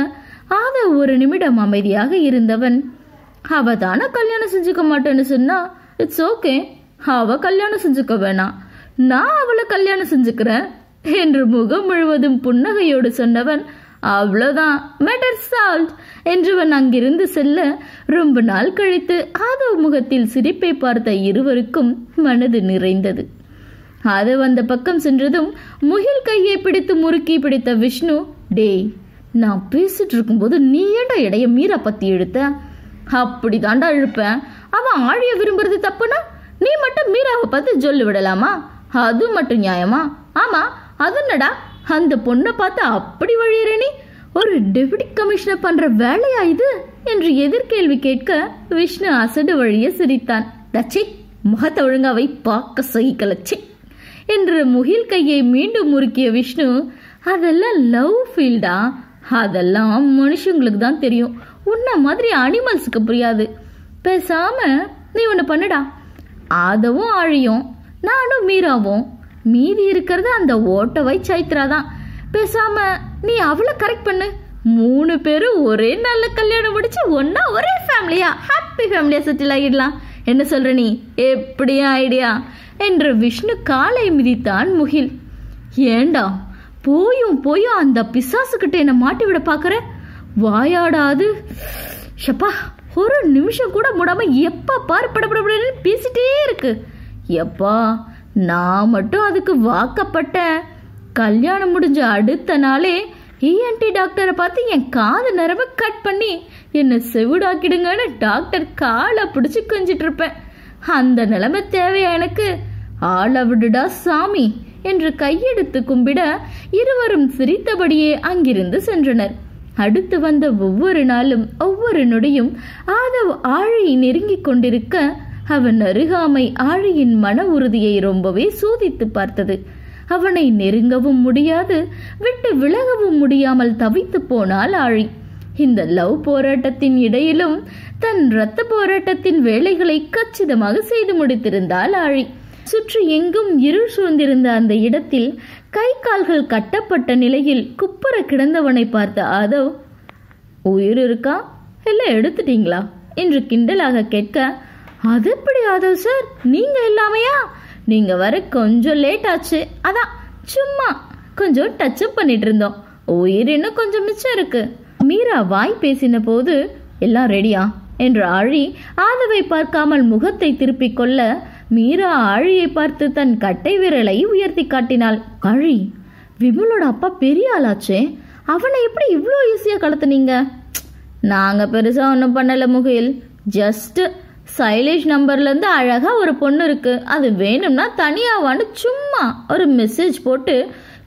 ஆதவ் ஒரு நிமிடம் அமைதியாக இருந்தவன், அவ தானே கல்யாணம் செஞ்சுக்க மாட்டேன்னு சொன்னா, இட்ஸ் ஓகே, அவ கல்யாணம் செஞ்சுக்க வேணாம், நான் அவளை கல்யாணம் செஞ்சுக்கிறேன் என்று முகம் முழுவதும் புன்னகையோடு சொன்னவன், அவ்வளவுதான், மேட்டர் சால்வ் என்றவன் அங்கிருந்து செல்ல ரொம்ப நாள் கழித்து ஆதவ் முகத்தில் சிரிப்பை பார்த்த இருவருக்கும் மனது நிறைந்தது. ஆதவ் அந்த பக்கம் சென்றதும் முகில் கையை பிடித்து முறுக்கி பிடித்த விஷ்ணு, டேய், நான் பேசிட்டு இருக்கும்போது நீ ஏண்டா இடைய மீரா பத்தி எடுத்த? அப்படிதாண்டா இழுப்பேன். அவன் ஆழிய விரும்புறது தப்புனா நீ மட்டும் மீராவை பார்த்து சொல்லி விடலாமா? அது மட்டும் நியாயமா? ஆமா, அது என்னடா அந்த பொண்ணை பார்த்து அப்படி வழியிற நீ? ஒரு டெபுட்டி கமிஷனர் பண்ற வேலையா இது என்று எதிர்கேள்வி கேட்க விஷ்ணு அசடு வழிய சிரித்தான். டச்சி, முகத்தை ஒழுங்காவை பார்க்க சகிக்கலச்சி என்று முகில் கையை மீண்டும் முறுக்கிய விஷ்ணு, அதெல்லாம் லவ் ஃபீல்டா, அதெல்லாம் மனுஷங்களுக்கு தான் தெரியும், உன்ன மாதிரி அனிமல்ஸுக்கு புரியாது. பேசாம நீ ஒன்று பண்ணுடா, ஆதவும் ஆழியும் நானும் மீராவும், மீதி இருக்கிறது அந்த ஓட்டவை சைத்ரா தான். பேசாம நீ அவளை கரெக்ட் பண்ணு, 3 பேரும் ஒரே நல்ல கல்யாணம் முடிச்சு ஒன்னா ஒரே ஃபேமிலியா ஹாப்பி ஃபேமிலியா செட்டில் ஆகிடலாம். என்ன சொல்ற நீ? எப்படியா ஐடியா என்று விஷ்ணு காலை மிதித்தான் முகில். ஏண்டா போயும் அந்த பிசாசுக்கிட்ட என்ன மாட்டி விட பாக்குற? வாயாடாது ஷப்பா, ஒரு நிமிஷம் கூட மூடாம எப்ப பாரு படப்படன்னு பேசிட்டே இருக்கு. எப்பா, நான் மட்டும் அதுக்கு வாக்கப்பட்டேன். கல்யாணம் முடிஞ்ச அடுத்த நாளே ENT டாக்டரை பார்த்து என் காது நரம்ப கட் பண்ணி என்னை செவிடாக்கிடுங்கன்னு டாக்டர் காலை பிடிச்சி கொஞ்சிட்டு இருப்பேன். அந்த நிலைமை தேவையா எனக்கு? ஆள விடுடா சாமி என்று கையெடுத்து கும்பிட இருவரும் சிரித்தபடியே அங்கிருந்து சென்றனர். அடுத்து வந்த ஒவ்வொரு நாளும் ஒவ்வொரு நொடியும் ஆதவ் ஆழி நெருங்கி கொண்டிருக்க அவன் அருகாமை ஆழியின் மன உறுதியை ரொம்பவே சோதித்து பார்த்தது. அவனை நெருங்கவும் முடியாது, விட்டு விலகவும் முடியாமல் தவித்து போனாள் ஆழி. இந்த லவ் போராட்டத்தின் இடையிலும் தன் இரத்த போராட்டத்தின் வேலைகளை கச்சிதமாக செய்து முடித்திருந்தாள் ஆழி. சுற்றி எங்கும் இருள் சூழ்ந்திருந்த அந்த இடத்தில் கை கால்கள் கட்டப்பட்ட நிலையில் குப்புற கிடந்தவனை பார்த்த ஆதவ், உயிர் இருக்கா இல்ல எடுத்துட்டீங்களா என்று கிண்டலாக கேட்க, அது எப்படி ஆதவ் சார், நீங்க இல்லாமையா? நீங்க வர கொஞ்சம் லேட் ஆச்சு, அதான் சும்மா கொஞ்சம் டச்சப் பண்ணிட்டு இருந்தோம். உயிர் இன்னும் கொஞ்சம் மிச்சம் இருக்கு. மீரா வாய் பேசின போது, எல்லாம் ரெடியா என்று ஆழி ஆதவை பார்க்காமல் முகத்தை திருப்பிக் கொள்ள, மீரா ஆழியை பார்த்து தன் கட்டை விரலை உயர்த்தி காட்டினாள். ஆழி, விமலோட அப்பா பெரிய ஆளாச்சே, அவனை எப்படி இவ்வளோ ஈஸியா கலத்துனீங்க? நாங்க பெருசா ஒன்றும் பண்ணல முகில், ஜஸ்ட் சைலேஷ் நம்பர்ல இருந்து அழகா ஒரு பொண்ணு இருக்கு, அது வேணும்னா தனியாவான்னு சும்மா ஒரு மெசேஜ் போட்டு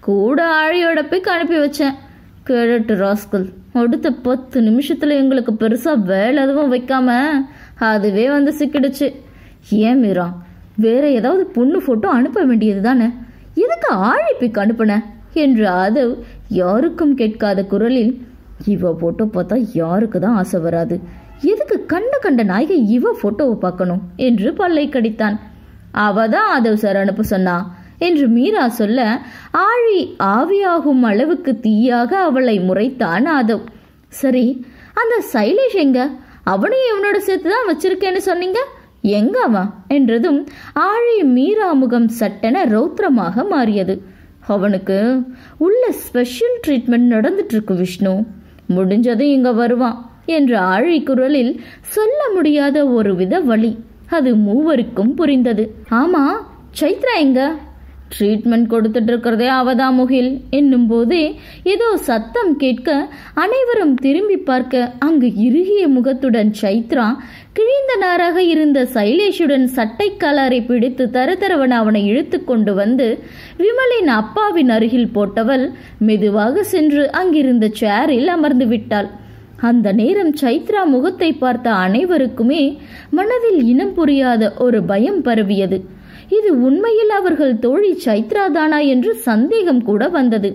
கூட ஆழியோட போய் அனுப்பி வச்சேன். கேட்டு ராஸ்கல், அடுத்த 10 நிமிஷத்துல எங்களுக்கு பெருசா வேலை எதுவும் வைக்காம அதுவே வந்து சிக்கிடுச்சு. ஏன் மீரா, வேற ஏதாவது பொண்ணு போட்டோ அனுப்ப வேண்டியது தானே, எதுக்கு ஆழி பிக் அனுப்புன என்று ஆதவ் யாருக்கும் கேட்காத குரலில், இவ போட்டோ பார்த்தா யாருக்கு தான் ஆசை வராது, எதுக்கு கண்ட நாய்கை இவ போட்டோவை பார்க்கணும் என்று பல்லை கடித்தான். அவதான் ஆதவ் சார் அனுப்ப சொன்னா என்று மீரா சொல்ல, ஆழி ஆவியாகும் அளவுக்கு தீயாக அவளை முறைத்தான் ஆதவ். சரி, அந்த சைலேஷ் எங்க? அவனையும் இவனோட சேர்த்துதான் வச்சிருக்கேன்னு சொன்னீங்க, எங்க அவன் என்றதும் ஆழி மீரா முகம் சட்டென ரௌத்ரமாக மாறியது. அவனுக்கு உள்ள ஸ்பெஷல் ட்ரீட்மெண்ட் நடந்துட்டு இருக்கு விஷ்ணு, முடிஞ்சதும் இங்க வருவான் என்ற ஆழி குரலில் சொல்ல முடியாத ஒரு வித வலி. அது மூவருக்கும் புரிந்தது. ஆமா, சைத்ரா எங்க? ட்ரீட்மெண்ட் கொடுத்துட்டு இருக்கிறதே அவதான் முகில் என்னும் போதே ஏதோ சத்தம் கேட்க அனைவரும் திரும்பி பார்க்க, அங்கு இறுகிய முகத்துடன் சைத்ரா கிழிந்த நாராக இருந்த சைலேஷுடன் சட்டை காலாரை பிடித்து தரதரவன அவனை இழுத்து கொண்டு வந்து விமலின் அப்பாவின் அருகில் போட்டவள் மெதுவாக சென்று அங்கிருந்த சேரில் அமர்ந்து விட்டாள். அந்த நேரம் சைத்ரா முகத்தை பார்த்த அனைவருக்குமே மனதில் இனம் புரியாத ஒரு பயம் பரவியது. இது உண்மையில் அவர்கள் தோழி சைத்ரா தானா என்று சந்தேகம் கூட வந்தது.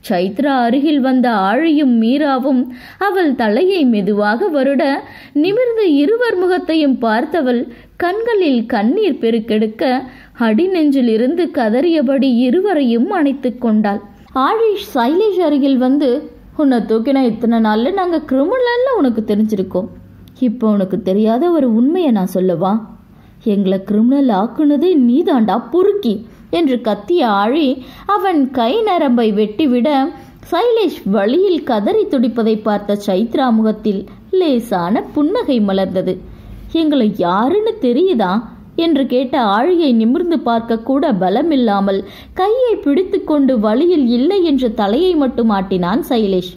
சைத்ரா அருகில் வந்த ஆழியும் மீராவும் அவள் தலையை மெதுவாக வருட, நிமிர்ந்து இருவர் முகத்தையும் பார்த்தவள் கண்களில் கண்ணீர் பெருக்கெடுக்க, அடிநெஞ்சில் இருந்து கதறியபடி இருவரையும் அணைத்துக் கொண்டாள். ஆழி சைலேஷ் அருகில் வந்து, உன்னை தூக்கினா இத்தனை நாள்ல நாங்க கிரிமினல்ல உனக்கு தெரிஞ்சிருக்கோம், இப்போ உனக்கு தெரியாத ஒரு உண்மையை நான் சொல்லவா? எங்களை கிரிமினல் ஆக்குனதே நீதாண்டா பொறுக்கி என்று கத்திய ஆழி அவன் கை நரம்பை வெட்டிவிட, சைலேஷ் வழியில் கதறி துடிப்பதை பார்த்த சைத்ரா முகத்தில் லேசான புன்னகை மலர்ந்தது. எங்களை யாருன்னு தெரியுதா என்று கேட்ட ஆழியை நிமிர்ந்து பார்க்க கூட பலமில்லாமல் கையை பிடித்து கொண்டு வழியில் இல்லை என்று தலையை மட்டும் ஆட்டினான் சைலேஷ்.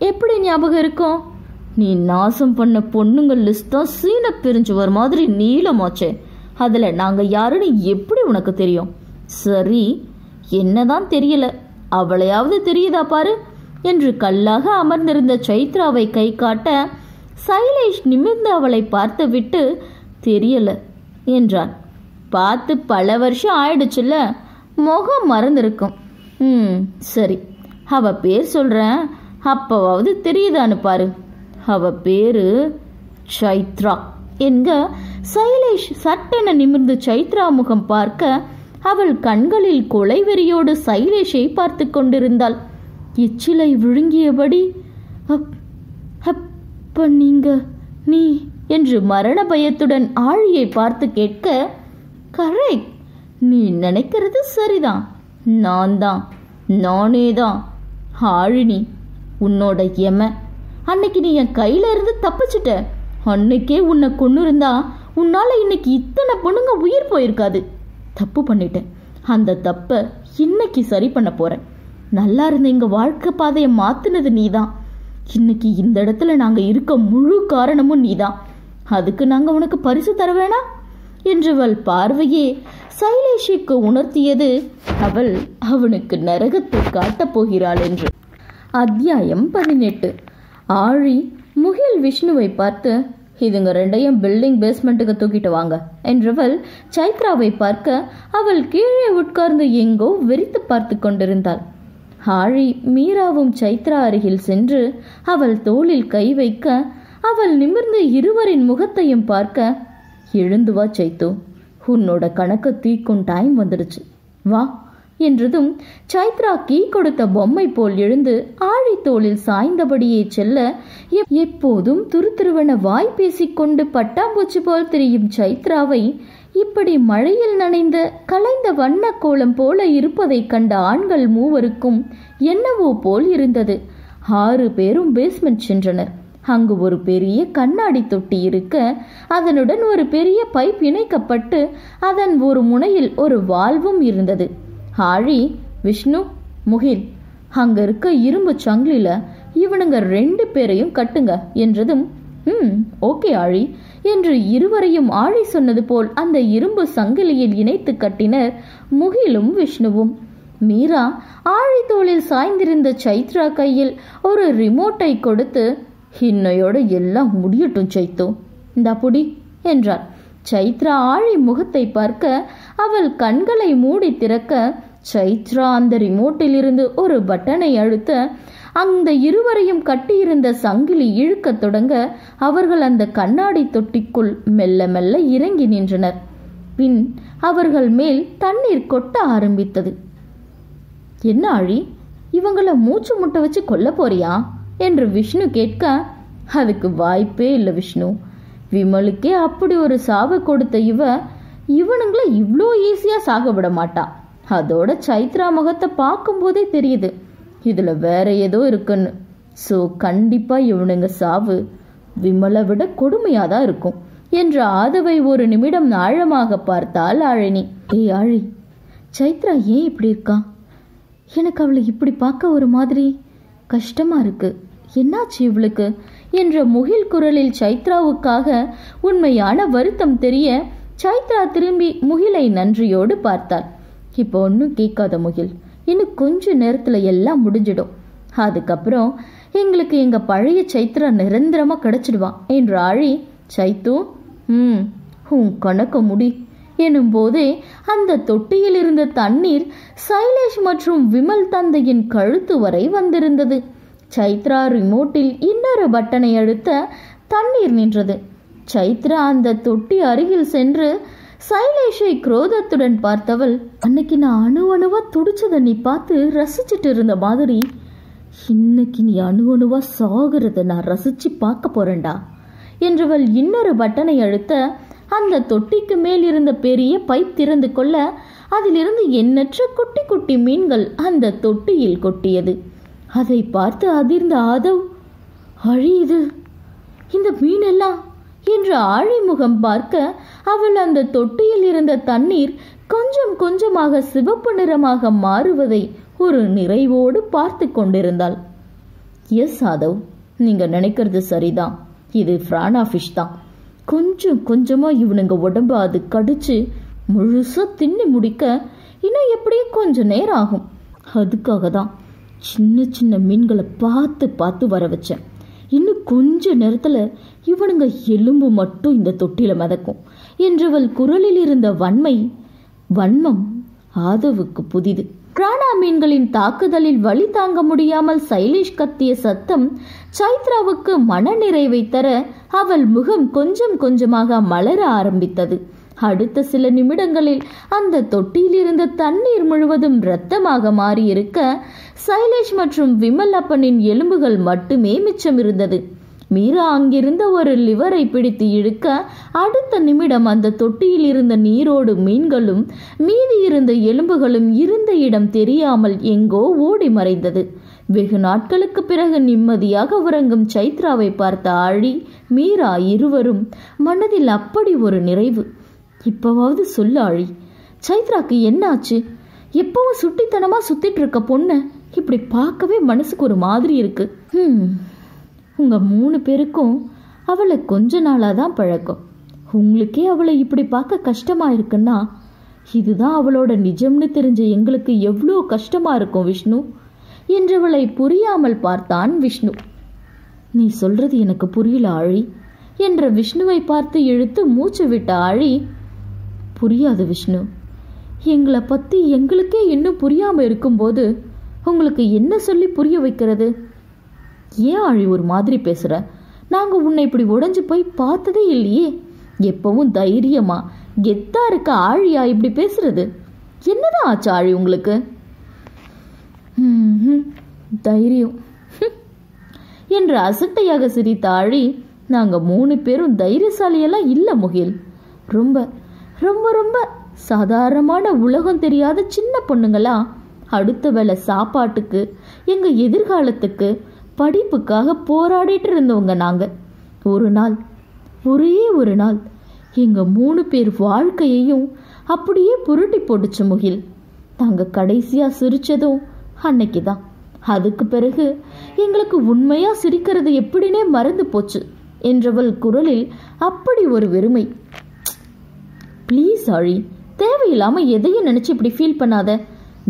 எப்படி ஞாபகம் இருக்கும்? நீ நாசம் பண்ண பொண்ணுங்க லிஸ்ட் தான் சீன பிரிஞ்சுவர் மாதிரி நீளமாச்சே, அதுல நாங்க யாருன்னு எப்படி உனக்கு தெரியும்? சரி, என்னதான் தெரியல, அவளையாவது தெரியுதா பாரு என்று கல்லாக அமர்ந்திருந்த சைத்ராவை கை காட்ட, சைலேஷ் நிமிர்ந்து அவளை பார்த்து விட்டு, தெரியல என்றான். பார்த்து பல வருஷம் ஆயிடுச்சுல்ல, முகம் மறந்துருக்கும். சரி, அவ பேர் சொல்றேன், அப்பவாவது தெரியுதான்னு பாரு. அவ பேரு சைத்ரா என்க சைலேஷ் சட்டென நிமிர்ந்து சைத்ரா முகம் பார்க்க, அவள் கண்களில் கொலைவெறியோடு சைலேஷை பார்த்து கொண்டிருந்தாள். எச்சிலை விழுங்கியபடி, அப்ப நீ என்று மரண பயத்துடன் ஆழியை பார்த்து கேட்க, கரெக்ட், நீ நினைக்கிறது சரிதான், நானேதான் ஆழினி, உன்னோட எம. அன்னைக்கு நீ என் கையில இருந்து தப்பிச்சுட்ட, அன்னைக்கே உன்னை கொண்டு இருந்தா உன்னால இன்னைக்கு இத்தனை பொண்ணுங்க உயிர் போயிருக்காது. தப்பு பண்ணிட்டேன், அந்த தப்ப இன்னைக்கு சரி பண்ண போறேன். நல்லா இருந்த எங்க வாழ்க்கை பாதையை மாத்தினது நீதான். இன்னைக்கு இந்த இடத்துல நாங்க இருக்க முழு காரணமும் நீதான். அதுக்கு நாங்க உனக்கு பரிசு தர வேணாம் என்றவள் பார்வையே சைலேஷுக்கு உணர்த்தியது அவள் அவனுக்கு நரகத்தை காட்டப் போகிறாள் என்று. அத்தியாயம் 18. ஆழி முகில் விஷ்ணுவை பார்த்து, இதுங்க ரெண்டையும் பில்டிங் பேஸ்மெண்ட்டுக்கு தூக்கிட்டு வாங்க என்றவள் சைத்ராவை பார்க்க அவள் கீழே உட்கார்ந்து எங்கோ வெறித்து பார்த்து கொண்டிருந்தாள். ஆழி மீராவும் சைத்ரா அருகில் சென்று அவள் தோளில் கை வைக்க அவள் நிமிர்ந்து இருவரின் முகத்தையும் பார்க்க, எழுந்து வா சைத்து, உன்னோட கணக்கு தீக்கும் டைம் வந்துடுச்சு, வா என்றதும் சைத்ரா கீ கொடுத்த பொம்மை போல் எழுந்து ஆழி தோளில் சாய்ந்தபடியே செல்ல, எப்போதும் துருதுருவென வாய் பேசிக்கொண்டு பட்டாம்பூச்சி போல் திரியும் சைத்ராவை இப்படி மழையில் நனைந்த கலைந்த வண்ண கோலம் போல இருப்பதை கண்ட ஆண்கள் மூவருக்கும் என்னவோ போல் இருந்தது. 6 பேரும் பேஸ்மெண்ட் சென்றனர். அங்கு ஒரு பெரிய கண்ணாடி தொட்டி இருக்க அதனுடன் ஒரு பெரிய பைப் இணைக்கப்பட்டு அதன் ஒரு முனையில் ஒரு வால்வும் இருந்தது. ஆழி, விஷ்ணு, முகில், அங்க இருக்க இரும்பு சங்கிலில இவனுங்க 2 பேரையும் கட்டுங்க என்றதும், ஓகே ஆழி என்று இருவரையும் ஆழி சொன்னது போல் அந்த இரும்பு சங்கிலியில் இணைத்து கட்டினர் முகிலும் விஷ்ணுவும். மீரா ஆழி தோளில் சாய்ந்திருந்த சைத்ரா கையில் ஒரு ரிமோட்டை கொடுத்து, இன்னையோட எல்லாம் முடியட்டும் சைத்து, இந்த புடி என்றாள். சைத்ரா ஆழி முகத்தை பார்க்க அவள் கண்களை மூடி திறக்க சைத்ரா அந்த ரிமோட்டில் இருந்து ஒரு பட்டனை அழுத்த அந்த இருவரையும் கட்டியிருந்த சங்கிலி இழுக்க தொடங்க அவர்கள் அந்த கண்ணாடி தொட்டிக்குள் மெல்ல மெல்ல இறங்கி நின்றனர். பின் அவர்கள் மேல் தண்ணீர் கொட்ட ஆரம்பித்தது. என்ன ஆழி, இவங்கள மூச்சு முட்டை வச்சு கொல்ல போறியா என்று விஷ்ணு கேட்க, அதுக்கு வாய்ப்பே இல்லை விஷ்ணு, விமலுக்கே அப்படி ஒரு சாவை கொடுத்த இவனுங்களை இவ்வளோ ஈஸியா சாக விட மாட்டான். அதோட சைத்ரா முகத்தை பார்க்கும் போதே தெரியுது இதுல வேற ஏதோ இருக்குன்னு. சோ கண்டிப்பா இவனுங்க சாவு விமலை விட கொடுமையாதான் இருக்கும் என்று ஆதவை ஒரு நிமிடம் ஆழமாக பார்த்தாள் ஆழினி. ஏய் ஆழி, சைத்ரா ஏன் இப்படி இருக்கா? எனக்கு அவளை இப்படி பார்க்க ஒரு மாதிரி கஷ்டமா இருக்கு. என்னாச்சு இவளுக்கு என்ற முகில் குரலில் சைத்ராவுக்காக உண்மையான வருத்தம் தெரிய சைத்ரா திரும்பி முகிலை நன்றியோடு பார்த்தாள். இப்போ ஒன்றும் கேட்காத முகில், இன்னும் கொஞ்ச நேரத்துல எல்லாம் முடிஞ்சிடும். அதுக்கப்புறம் எங்களுக்கு எங்க பழைய சைத்ரா நிரந்தரமா கிடைச்சிடுவான் என்று ஆழி, சைத்து உன் கணக்க முடி எனும் போதே அந்த தொட்டியில் இருந்த தண்ணீர் சைலேஷ் மற்றும் விமல் தந்தையின் கழுத்து வரை வந்திருந்தது. சைத்ரா ரிமோட்டில் இன்னொரு பட்டனை அழுத்த தண்ணீர் நின்றது. சைத்ரா அந்த தொட்டி அருகில் சென்று சைலேஷை குரோதத்துடன் பார்த்தவள், அன்னைக்கு நான் அணுவா துடிச்சதை நீ பார்த்து ரசிச்சுட்டு இருந்த மாதிரி இன்னைக்கு நீ அணுவா சாகிறத நான் ரசிச்சு பார்க்க போறேன்டா என்றவள் இன்னொரு பட்டனை அழுத்த அந்த தொட்டிக்கு மேல் இருந்த பெரிய பைப் திறந்து கொள்ள அதிலிருந்து எண்ணற்ற குட்டி குட்டி மீன்கள் அந்த தொட்டியில் கொட்டியது. அதை பார்த்து அதிர்ந்த ஆதவ், அழியுது இந்த மீன் எல்லாம் என்று ஆழிமுகம் பார்க்க அவள் அந்த தொட்டியில் இருந்த தண்ணீர் கொஞ்சம் கொஞ்சமாக சிவப்பு நிறமாக மாறுவதை ஒரு நிறைவோடு பார்த்து கொண்டிருந்தாள். எஸ் ஆதவ், நீங்க நினைக்கிறது சரிதான், இது பிரானா ஃபிஷ் தான். கொஞ்சம் கொஞ்சமா இவனுங்க உடம்பு அது கடிச்சு முழுசா தின்னி முடிக்க இன்னும் எப்படியும் கொஞ்சம் நேரம் ஆகும். அதுக்காக தான் சின்ன சின்ன மீன்களை பார்த்து பார்த்து வர வச்சேன். இன்னும் கொஞ்ச நேரத்துல இவனுங்க எலும்பு மட்டும் இந்த தொட்டில மிதக்கும் என்றவள் குரலில் இருந்த வன்மம் ஆதவுக்கு புதிது. பிராணா மீன்களின் தாக்குதலில் வலி தாங்க முடியாமல் சைலேஷ் கத்திய சத்தம் சைத்ராவுக்கு மன நிறைவை தர அவள் முகம் கொஞ்சம் கொஞ்சமாக மலர ஆரம்பித்தது. அடுத்த சில நிமிடங்களில் அந்த தொட்டியில் இருந்த தண்ணீர் முழுவதும் இரத்தமாக மாறியிருக்க சைலேஷ் மற்றும் விமல் அப்பனின் எலும்புகள் மட்டுமே மிச்சம் இருந்தது. மீரா அங்கிருந்த ஒரு லிவரை பிடித்து இழுக்க அடுத்த நிமிடம் அந்த தொட்டியில் இருந்த நீரோடு மீன்களும் மீதி இருந்த எலும்புகளும் இருந்த இடம் தெரியாமல் எங்கோ ஓடி மறைந்தது. வெகு நாட்களுக்கு பிறகு நிம்மதியாக உறங்கும் சைத்ராவை பார்த்த ஆழி மீரா இருவரும் மனதில் அப்படி ஒரு நிறைவு. இப்பவாவது சொல்ல ஆழி, சைத்ராக்கு என்ன ஆச்சு? எப்பவும் சுட்டித்தனமா சுத்திட்டு இருக்க பொண்ணு இப்படி பார்க்கவே மனசுக்கு ஒரு மாதிரி இருக்கு. உங்க 3 பேருக்கும் அவளை கொஞ்ச நாளாதான் பழக்கம். உங்களுக்கே அவளை இப்படி பார்க்க கஷ்டமா இருக்குன்னா இதுதான் அவளோட நிஜம்னு தெரிஞ்ச எங்களுக்கு எவ்வளோ கஷ்டமா இருக்கும் விஷ்ணு என்றவளை புரியாமல் பார்த்தான் விஷ்ணு. நீ சொல்றது எனக்கு புரியல ஆழி. என்ற விஷ்ணுவை பார்த்து இழுத்து மூச்சு விட்ட ஆழி, புரியாது விஷ்ணு, எங்களை பற்றி எங்களுக்கே இன்னும் புரியாமல் இருக்கும்போது உங்களுக்கு என்ன சொல்லி புரிய வைக்கிறது? ஏன் ஆழி ஒரு மாதிரி பேசுகிற? நாங்கள் உன்னை இப்படி உடைஞ்சு போய் பார்த்ததே இல்லையே. எப்பவும் தைரியமா கெத்தா இருக்க ஆழியா இப்படி பேசுறது? என்னதான் ஆச்சு ஆழி உங்களுக்கு? தைரியம் என்று அசட்டையாக சிரித்த ஆழி, நாங்கள் 3 பேரும் தைரியசாலியெல்லாம் இல்லை முகில். ரொம்ப ரொம்ப ரொம்ப சாதாரணமான உலகம் தெரியாத சின்ன பொண்ணுங்களா அடுத்த வேளை சாப்பாட்டுக்கு, எங்கள் எதிர்காலத்துக்கு, படிப்புக்காக போராடிட்டு இருந்தவங்க நாங்கள். ஒரு நாள், ஒரே ஒரு நாள் எங்கள் 3 பேர் வாழ்க்கையையும் அப்படியே புரட்டி போட்டுச்சு முகில். நாங்கள் கடைசியாக சிரித்ததும் அன்னைக்கு தான். அதுக்கு பிறகு எங்களுக்கு உண்மையாக சிரிக்கிறது எப்படின்னே மறந்து போச்சு என்றவள் குரலில் அப்படி ஒரு வெறுமை. ப்ளீஸ் ஆழி, தேவையில்லாமல் எதையும் நினச்சி இப்படி ஃபீல் பண்ணாத.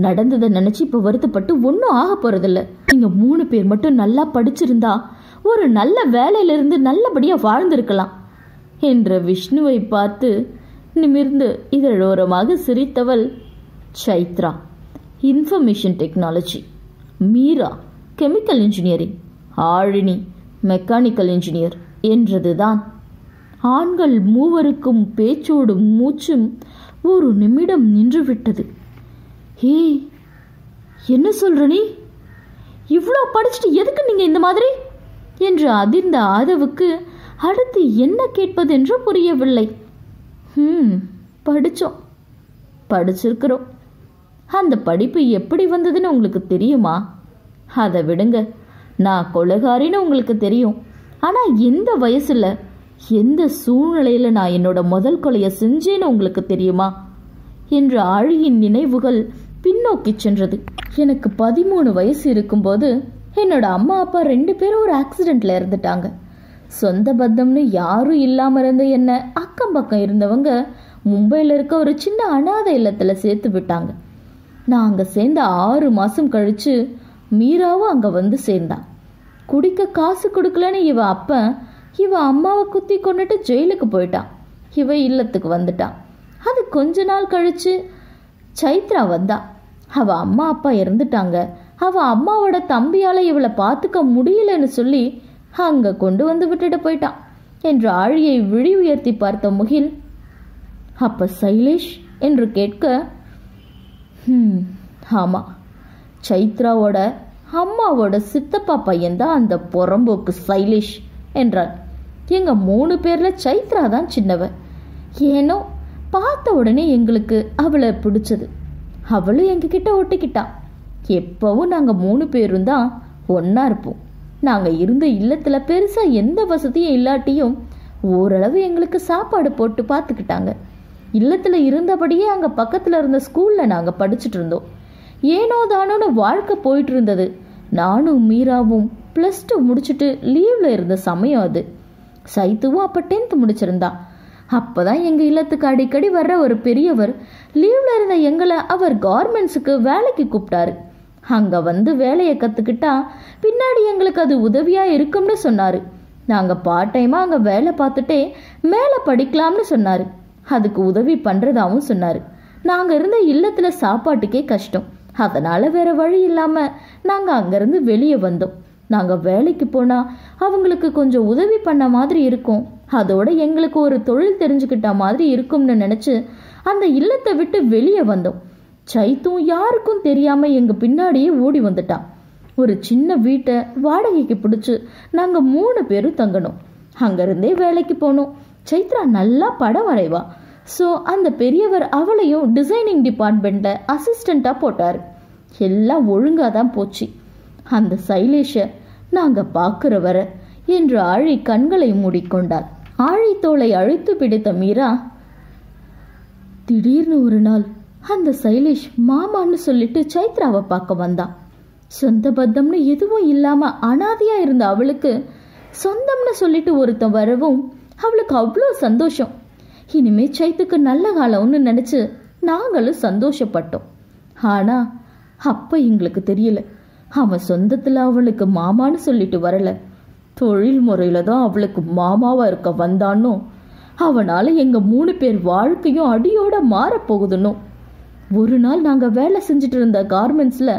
நடந்ததை நினச்சி இப்போ வருத்தப்பட்டு ஒன்றும் ஆக போகிறதில்ல. நீங்கள் 3 பேர் மட்டும் நல்லா படிச்சிருந்தா ஒரு நல்ல வேலையிலிருந்து நல்லபடியாக வாழ்ந்திருக்கலாம் என்ற விஷ்ணுவை பார்த்து நிமிர்ந்து இதழோரமாக சிரித்தவள் Chaitra information technology, Meera chemical engineering, Azhini mechanical engineer என்றதுதான். ஆண்கள் 3 பேச்சோடும் மூச்சும் ஒரு நிமிடம் நின்றுவிட்டது. ஏ, என்ன சொல்ற நீ? இவ்வளோ படிச்சுட்டு எதுக்கு நீங்க இந்த மாதிரி என்று அதிர்ந்த ஆதவுக்கு அடுத்து என்ன கேட்பது என்று புரியவில்லை. படிச்சிருக்கிறோம். அந்த படிப்பு எப்படி வந்ததுன்னு உங்களுக்கு தெரியுமா? அதை விடுங்க, நான் கொலைகாரின்னு உங்களுக்கு தெரியும். ஆனால் எந்த வயசுல எந்த சூழ்நிலையில் நான் என்னோட முதல் கொலையை செஞ்சேன்னு உங்களுக்கு தெரியுமா என்று ஆழியின் நினைவுகள் பின்னோக்கி சென்றது. எனக்கு 13 வயசு இருக்கும்போது என்னோட அம்மா அப்பா 2 பேரும் ஒரு ஆக்சிடெண்ட்ல இறந்துட்டாங்க. சொந்த பந்தம்னு யாரும் இல்லாமல் இருந்த என்ன அக்கம் பக்கம் இருந்தவங்க மும்பையில் இருக்க ஒரு சின்ன அனாதை இல்லத்தில் சேர்த்து விட்டாங்க. நான் அங்கே சேர்ந்த 6 மாதம் கழித்து மீராவும் அங்கே வந்து சேர்ந்தான். குடிக்க காசு கொடுக்கலன்னு இவ அம்மாவை குத்தி கொண்டுட்டு ஜெயிலுக்கு போயிட்டான். இவ இல்லத்துக்கு வந்துட்டான். அது கொஞ்ச நாள் கழித்து சைத்ரா வந்தா. அவள் அம்மா அப்பா இறந்துட்டாங்க. அவள் அம்மாவோட தம்பியால் இவளை பார்த்துக்க முடியலன்னு சொல்லி அங்கே கொண்டு வந்து விட்டுட்டு போயிட்டான் என்று ஆழியை விழி உயர்த்தி பார்த்த முகில், அப்ப சைலேஷ் என்று கேட்க, ஆமாம், சைத்ராவோட அம்மாவோட சித்தப்பா பையன்தான் அந்த புறம்போக்கு சைலேஷ் என்றாள். எங்கள் 3 பேரில் சைத்ரா தான் சின்னவ. ஏனோ பார்த்த உடனே எங்களுக்கு அவளை பிடிச்சது. அவளும் எங்ககிட்ட ஒட்டிக்கிட்டான். எப்பவும் நாங்கள் 3 பேரும் தான் ஒன்றா இருப்போம். நாங்கள் இருந்த இல்லத்தில் பெருசாக எந்த வசதியும் இல்லாட்டியும் ஓரளவு எங்களுக்கு சாப்பாடு போட்டு பார்த்துக்கிட்டாங்க. இல்லத்தில் இருந்தபடியே அங்கே பக்கத்தில் இருந்த ஸ்கூலில் நாங்கள் படிச்சுட்டு இருந்தோம். ஏனோ தானோன்னு வாழ்க்கை போயிட்டு இருந்தது. நானும் மீராவும் +2 முடிச்சுட்டு லீவில் இருந்த சமயம் அது. சைத்துவும் அப்போ 10th முடிச்சிருந்தா. அப்போ தான் எங்கள் இல்லத்துக்கு அடிக்கடி வர்ற ஒரு பெரியவர் லீவில் இருந்த எங்களை அவர் கார்மெண்ட்ஸுக்கு வேலைக்கு கூப்பிட்டாரு. அங்கே வந்து வேலையை கற்றுக்கிட்டா பின்னாடி எங்களுக்கு அது உதவியாக இருக்கும்னு சொன்னார். நாங்கள் பார்ட் டைமாக அங்கே வேலை பார்த்துட்டே மேலே படிக்கலாம்னு சொன்னார். அதுக்கு உதவி பண்ணுறதாகவும் சொன்னார். நாங்கள் இருந்த இல்லத்தில் சாப்பாட்டுக்கே கஷ்டம். அதனால் வேறு வழி இல்லாமல் நாங்கள் அங்கேருந்து வெளியே வந்தோம். நாங்கள் வேலைக்கு போனால் அவங்களுக்கு கொஞ்சம் உதவி பண்ண மாதிரி இருக்கும். அதோட எங்களுக்கு ஒரு தொழில் தெரிஞ்சுக்கிட்ட மாதிரி இருக்கும்னு நினச்சி அந்த இல்லத்தை விட்டு வெளியே வந்தோம். சைத்தும் யாருக்கும் தெரியாமல் எங்கள் பின்னாடியே ஓடி வந்துட்டான். ஒரு சின்ன வீட்டை வாடகைக்கு பிடிச்சி நாங்கள் 3 பேரும் தங்கணும். அங்கேருந்தே வேலைக்கு போனோம். சைத்ரா நல்லா படம் வரைவா. ஸோ அந்த பெரியவர் அவளையும் டிசைனிங் டிபார்ட்மெண்ட்டில் அசிஸ்டண்ட்டாக போட்டார். எல்லாம் ஒழுங்காக தான் போச்சு. அந்த சைலேஷை நாங்கள் பார்க்குற வர என்று ஆழி கண்களை மூடிக்கொண்டாள். ஆழி தோளை அழுத்து பிடித்த மீரா, திடீர்னு ஒரு நாள் அந்த சைலேஷ் மாமான்னு சொல்லிட்டு சைத்ராவை பார்க்க வந்தான். சொந்த பந்தம்னு எதுவும் இல்லாமல் அனாதையாக இருந்த அவளுக்கு சொந்தம்னு சொல்லிட்டு ஒருத்தன் வரவும் அவளுக்கு அவ்வளோ சந்தோஷம். இனிமே சைத்துக்கு நல்ல காலம்னு நினச்சி நாங்களும் சந்தோஷப்பட்டோம். ஆனால் அப்போ எங்களுக்கு தெரியல, அவன் சொந்தத்தில் அவளுக்கு மாமான்னு சொல்லிட்டு வரல. தொழில் முறையில தான் அவளுக்கு மாமாவா இருக்க வந்தானோ அவனால எங்க 3 பேர் வாழ்க்கையும் அடியோட மாறப்போகுதுன்னு. ஒரு நாள் நாங்க வேலை செஞ்சுட்டு இருந்த கார்மெண்ட்ஸ்ல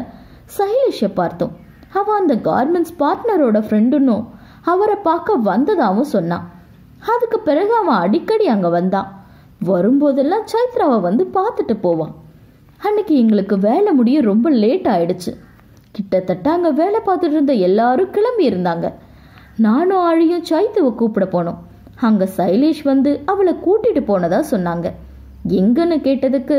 சைலேஷை பார்த்தோம். அவன் அந்த கார்மெண்ட்ஸ் பார்ட்னரோட ஃப்ரெண்டுன்னு அவரை பார்க்க வந்ததாகவும் சொன்னான். அதுக்கு பிறகு அவன் அடிக்கடி அங்க வந்தான். வரும்போதெல்லாம் சைத்ராவை வந்து பார்த்துட்டு போவான். அன்னைக்கு எங்களுக்கு வேலை முடிய ரொம்ப லேட் ஆயிடுச்சு. கிட்டத்தட்ட அங்க வேலை பார்த்துட்டு இருந்த எல்லாரும் கிளம்பி இருந்தாங்க. நானும் ஆழியும் சைத்துவை கூப்பிட போனோம். அங்க சைலேஷ் வந்து அவளை கூட்டிட்டு போனதா சொன்னாங்க. எங்கன்னு கேட்டதுக்கு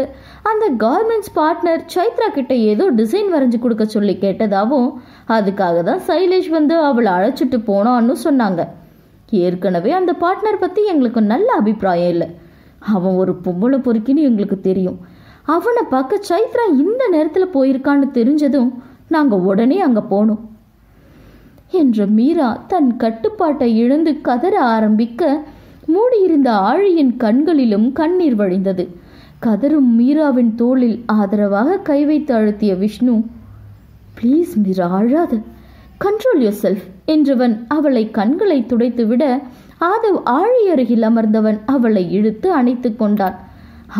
அந்த கார்மெண்ட்ஸ் பார்ட்னர் சைத்ரா கிட்ட ஏதோ டிசைன் வரைஞ்சு கொடுக்க சொல்லி கேட்டதாவும் அதுக்காக தான் சைலேஷ் வந்து அவளை அழைச்சிட்டு போனான்னு சொன்னாங்க. ஏற்கனவே அந்த பார்ட்னர் பத்தி எங்களுக்கு நல்ல அபிப்பிராயம் இல்லை. அவன் ஒரு பொம்பளை பொறுக்கின்னு எங்களுக்கு தெரியும். அவனை பார்க்க சைத்ரா இந்த நேரத்தில் போயிருக்கான்னு தெரிஞ்சதும் நாங்கள் உடனே அங்கே போனோம் என்ற மீரா தன் கட்டுப்பாட்டை இழந்து கதற ஆரம்பிக்க மூடியிருந்த ஆழியின் கண்களிலும் கண்ணீர் வழிந்தது. கதறும் மீராவின் தோளில் ஆதரவாக கை வைத்து அழுத்திய விஷ்ணு, ப்ளீஸ் மீரா, அழாத, கண்ட்ரோல் யோர் செல்ஃப் என்றவன் அவளை கண்களை துடைத்துவிட ஆதவ் ஆழி அருகில் அமர்ந்தவன் அவளை இழுத்து அணைத்து கொண்டான்.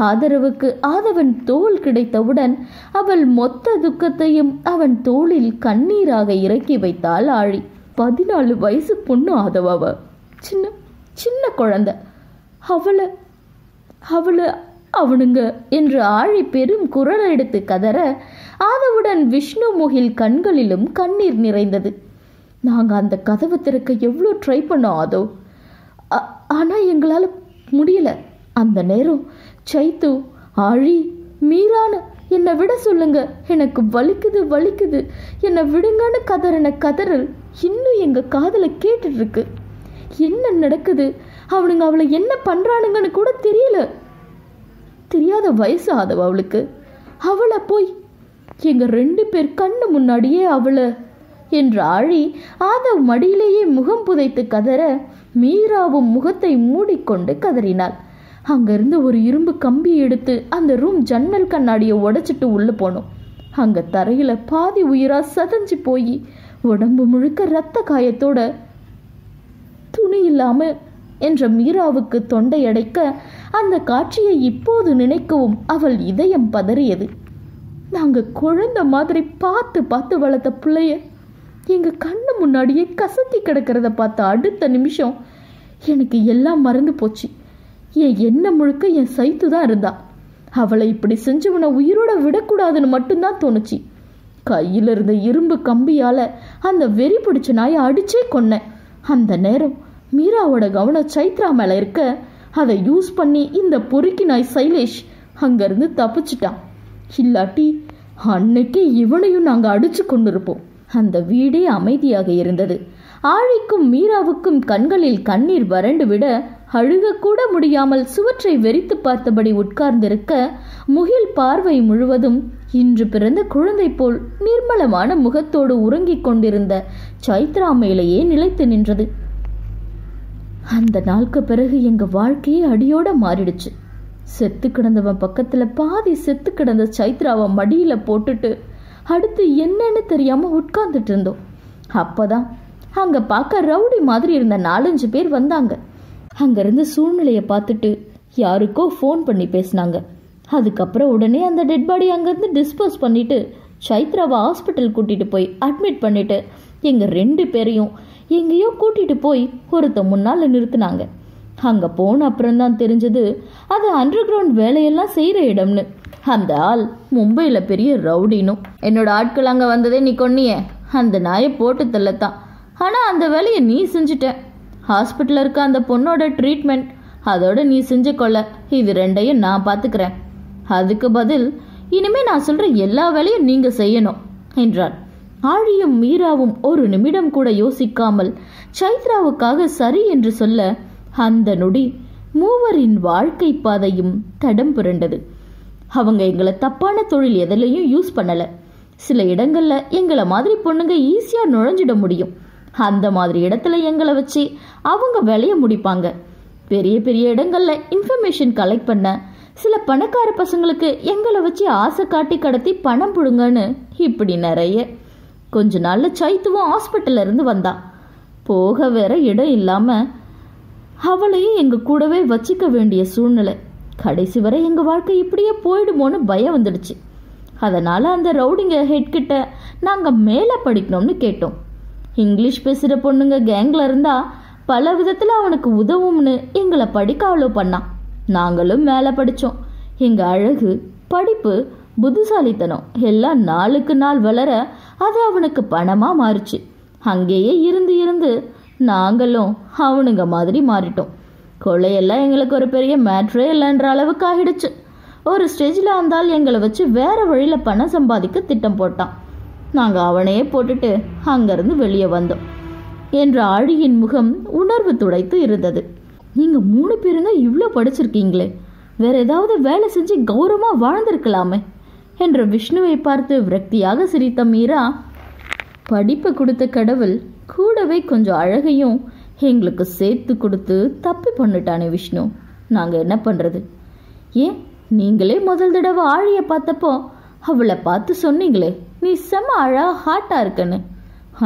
ஆதரவுக்கு ஆதவன் தோள் கிடைத்தவுடன் அவள் மொத்த துக்கத்தையும் அவன் தோளில் கண்ணீராக இறக்கி வைத்தாள் ஆழி. 14 வயசு பொண்ணு ஆதவாவ, சின்ன சின்ன குழந்தை, அவளை அவனுங்க என்று ஆழி பெரும் குரல் எடுத்து கதற ஆதவுடன் விஷ்ணு முகில் கண்களிலும் கண்ணீர் நிறைந்தது. நாங்கள் அந்த கதவை திறக்க எவ்வளோ ட்ரை பண்ணோம் ஆதவ், ஆனால் எங்களால் முடியல. அந்த நேரம் சைத்து, ஆழி, மீரான்னு என்னை விட சொல்லுங்க, எனக்கு வலிக்குது, என்னை விடுங்கன்னு கதறல் இன்னும் எங்கள் காதலை கேட்டுட்டு இருக்கு. என்ன நடக்குது, அவனுங்க அவளை என்ன பண்ணுறானுங்கன்னு கூட தெரியாத வயசு ஆதவ அவளுக்கு. அவளை போய் எங்கள் 2 பேர் கண்ணு முன்னாடியே அவளை என்று ஆழி ஆதவ் மடியிலேயே முகம் புதைத்து கதற மீராவும் முகத்தை மூடிக்கொண்டு கதறினாள். அங்கிருந்து ஒரு இரும்பு கம்பி எடுத்து அந்த ரூம் ஜன்னல் கண்ணாடியை உடைச்சிட்டு உள்ள போனோம். அங்க தரையில பாதி உயிரா சதஞ்சு போய் உடம்பு முழுக்க ரத்த காயத்தோட துணி இல்லாம என்ற மீராவுக்கு தொண்டை அடைக்க அந்த காட்சியை இப்போது நினைக்கவும் அவள் இதயம் பதறியது. நாங்க குழந்தை மாதிரி பார்த்து வளர்த்த பிள்ளைய எங்க கண்ணு முன்னாடியே கசக்கி கிடக்கிறத பார்த்த அடுத்த நிமிஷம் எனக்கு எல்லாம் மறந்து போச்சு. என் எண்ணம் முழுக்க என் சைத்து தான் இருந்தா. அவளை இப்படி செஞ்சவனை உயிரோட விடக்கூடாதுன்னு மட்டும்தான் தோணுச்சு. கையில் இருந்த இரும்பு கம்பியால அந்த வெறி பிடிச்ச நாயை அடிச்சே கொன்னேன். அந்த நேரம் மீராவோட கவனம் சைத்ரா மேல இருக்க அதை யூஸ் பண்ணி இந்த பொறுக்கி நாய் சைலேஷ் அங்கிருந்து தப்பிச்சிட்டான். இல்லாட்டி அன்னைக்கு இவனையும் நாங்க அடிச்சு கொண்டிருப்போம். அந்த வீடே அமைதியாக இருந்தது. ஆழிக்கும் மீராவுக்கும் கண்களில் கண்ணீர் வறண்டு விட அழுக கூட முடியாமல் சுவற்றை வெறித்து பார்த்தபடி உட்கார்ந்திருக்க முகில் பார்வை முழுவதும் இன்று பிறந்த குழந்தை போல் நிர்மலமான முகத்தோடு உறங்கிக் கொண்டிருந்த சைத்ரா மேலேயே நிலைத்து நின்றது. அந்த நாளுக்கு பிறகு எங்க வாழ்க்கையே அடியோட மாறிடுச்சு. செத்து கிடந்தவன் பக்கத்துல பாதி செத்து கிடந்த சைத்ராவை மடியில போட்டுட்டு அடுத்து என்னன்னு தெரியாம உட்கார்ந்துட்டு இருந்தோம். அப்பதான் அங்க பார்க்க ரவுடி மாதிரி இருந்த 4-5 பேர் வந்தாங்க. அங்கிருந்து சூழ்நிலையை பார்த்துட்டு யாருக்கோ ஃபோன் பண்ணி பேசினாங்க. அதுக்கப்புறம் உடனே அந்த டெட் பாடி அங்கிருந்து டிஸ்போஸ் பண்ணிட்டு சைத்ராவை ஹாஸ்பிட்டல் கூட்டிட்டு போய் அட்மிட் பண்ணிட்டு எங்க 2 பேரையும் எங்கேயோ கூட்டிட்டு போய் ஒருத்த முன்னால நிறுத்தினாங்க. அங்க போன அப்புறம்தான் தெரிஞ்சது அது அண்டர் கிரவுண்ட் வேலையெல்லாம் செய்யற இடம்னு. அந்த ஆள் மும்பையில பெரிய ரவுடினும். என்னோட ஆட்கள் அங்க வந்ததே நீ கொன்னியே, அந்த நாயை போட்டு தள்ளத்தான். ஆனா அந்த வேலையை நீ செஞ்சுட்ட. ஹாஸ்பிட்டல் இருக்க அந்த பொண்ணோட ட்ரீட்மெண்ட் அதோட நீ செஞ்சு கொள்ள, இது 2ஐயும் நான் பாத்துக்கிறேன். அதுக்கு பதில் இனிமே நான் சொல்ற எல்லா வேலையும் நீங்க செய்யணும் என்றார். ஆழியும் மீராவும் ஒரு நிமிடம் கூட யோசிக்காமல் சைத்ராவுக்காக சரி என்று சொல்ல அந்த நொடி மூவரின் வாழ்க்கை பாதையும் தடம் புரண்டது. அவங்க எங்களை தப்பான தொழில் எதிலையும் யூஸ் பண்ணல. சில இடங்கள்ல எங்களை மாதிரி பொண்ணுங்க ஈஸியா நுழைஞ்சிட முடியும். அந்த மாதிரி இடத்துல எங்களை வச்சு அவங்க வேலைய முடிப்பாங்க. பெரிய பெரிய இடங்கள்ல இன்ஃபர்மேஷன் கலெக்ட் பண்ண சில பணக்கார பசங்களுக்கு எங்களை வச்சு ஆசை காட்டி கடத்தி பணம் புடுங்கன்னு இப்படி நிறைய. கொஞ்ச நாள்ல சைத்துவும் ஹாஸ்பிட்டல்ல இருந்து வந்தா. போக வேற இடம் இல்லாமல் அவளையும் எங்கள் கூடவே வச்சுக்க வேண்டிய சூழ்நிலை. கடைசி வரை எங்கள் வாழ்க்கை இப்படியே போயிடுமோன்னு பயம் வந்துடுச்சு. அதனால் அந்த ரவுடிங்க ஹெட்கிட்ட நாங்கள் மேலே படிக்கணும்னு கேட்டோம். இங்கிலீஷ் பேசுகிற பொண்ணுங்க கேங்கில் இருந்தால் பல விதத்தில் அவனுக்கு உதவும்னு எங்களை படிக்க அவ்வளோ பண்ணான். நாங்களும் மேலே படித்தோம். எங்கள் அழகு, படிப்பு, புத்திசாலித்தனம் எல்லாம் நாளுக்கு நாள் வளர அது அவனுக்கு பணமாக மாறிச்சு. அங்கேயே இருந்து இருந்து நாங்களும் அவனுங்க மாதிரி மாறிட்டோம். கொலையெல்லாம் எங்களுக்கு ஒரு பெரிய மேட்ரே இல்லைன்ற அளவுக்கு ஆகிடுச்சு. ஒரு ஸ்டேஜில் வந்தால் எங்களை வச்சு வேறு வழியில் பணம் சம்பாதிக்க திட்டம் போட்டான். நாங்கள் அவனையே போட்டுட்டு அங்கேருந்து வெளியே வந்தோம் என்ற ஆழியின் முகம் உணர்வு துடைத்து இருந்தது. நீங்கள் 3 பேருங்க இவ்வளோ படிச்சிருக்கீங்களே, வேற ஏதாவது வேலை செஞ்சு கௌரவமாக வாழ்ந்திருக்கலாமே என்ற விஷ்ணுவை பார்த்து விரக்தியாக சிரித்த மீரா, படிப்பை கொடுத்த கடவுள் கூடவே கொஞ்சம் அழகையும் எங்களுக்கு சேர்த்து கொடுத்து தப்பி பண்ணிட்டானே விஷ்ணு. நாங்கள் என்ன பண்ணுறது? ஏன் நீங்களே முதல் தடவை ஆழியை பார்த்தப்போ அவளை பார்த்து சொன்னீங்களே, நீ செம்ம அழகா ஹாட்டாக இருக்கன்னு.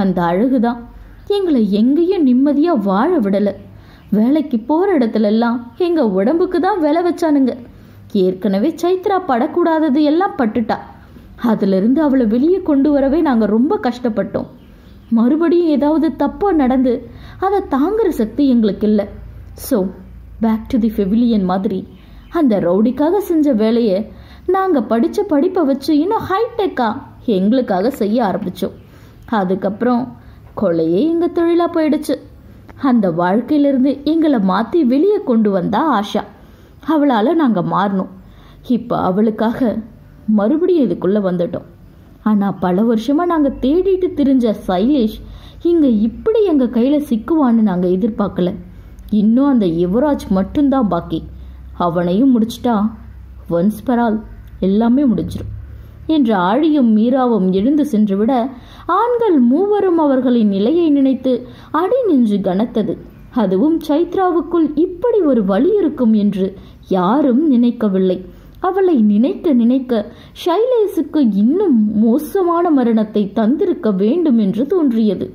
அந்த அழகுதான் எங்களை எங்கேயும் நிம்மதியாக வாழ விடலை. வேலைக்கு போகிற இடத்துலெல்லாம் எங்கள் உடம்புக்கு தான் விலை வச்சானுங்க. ஏற்கனவே சைத்ரா படக்கூடாதது எல்லாம் பட்டுட்டா. அதிலிருந்து அவளை வெளியே கொண்டு வரவே நாங்கள் ரொம்ப கஷ்டப்பட்டோம். மறுபடியும் ஏதாவது தப்பாக நடந்து அதை தாங்குற சக்தி எங்களுக்கு இல்லை. So back to the pavilion மாதிரி அந்த ரவுடிக்காக செஞ்ச வேலையை நாங்கள் படித்த படிப்பை வச்சு இன்னும் ஹைடெக்காக எங்களுக்காக செய்ய ஆரம்பித்தோம். அதுக்கப்புறம் கொலையே எங்கள் தொழிலாக போயிடுச்சு. அந்த வாழ்க்கையிலிருந்து எங்களை மாற்றி வெளியே கொண்டு வந்தா ஆஷா. அவளால் நாங்கள் மாறணும். இப்போ அவளுக்காக மறுபடியும் இதுக்குள்ளே வந்துட்டோம். ஆனால் பல வருஷமாக நாங்கள் தேடிட்டு திரிஞ்ச சைலேஷ் இங்கே இப்படி எங்கள் கையில் சிக்குவான்னு நாங்கள் எதிர்பார்க்கல. இன்னும் அந்த யுவராஜ் மட்டும்தான் பாக்கி. அவனையும் முடிச்சிட்டா ஒன்ஸ் பர் ஆல் எல்லாமே முடிஞ்சிடும் என்று ஆழியும் மீராவும் எழுந்து சென்றுவிட ஆண்கள் மூவரும் அவர்களின் நிலையை நினைத்து அடி நின்று கனத்தது. அதுவும் சைத்ராவுக்குள் இப்படி ஒரு வழி இருக்கும் என்று யாரும் நினைக்கவில்லை. அவளை நினைக்க நினைக்க ஷைலேஷுக்கு இன்னும் மோசமான மரணத்தை தந்திருக்க வேண்டும் என்று தோன்றியது.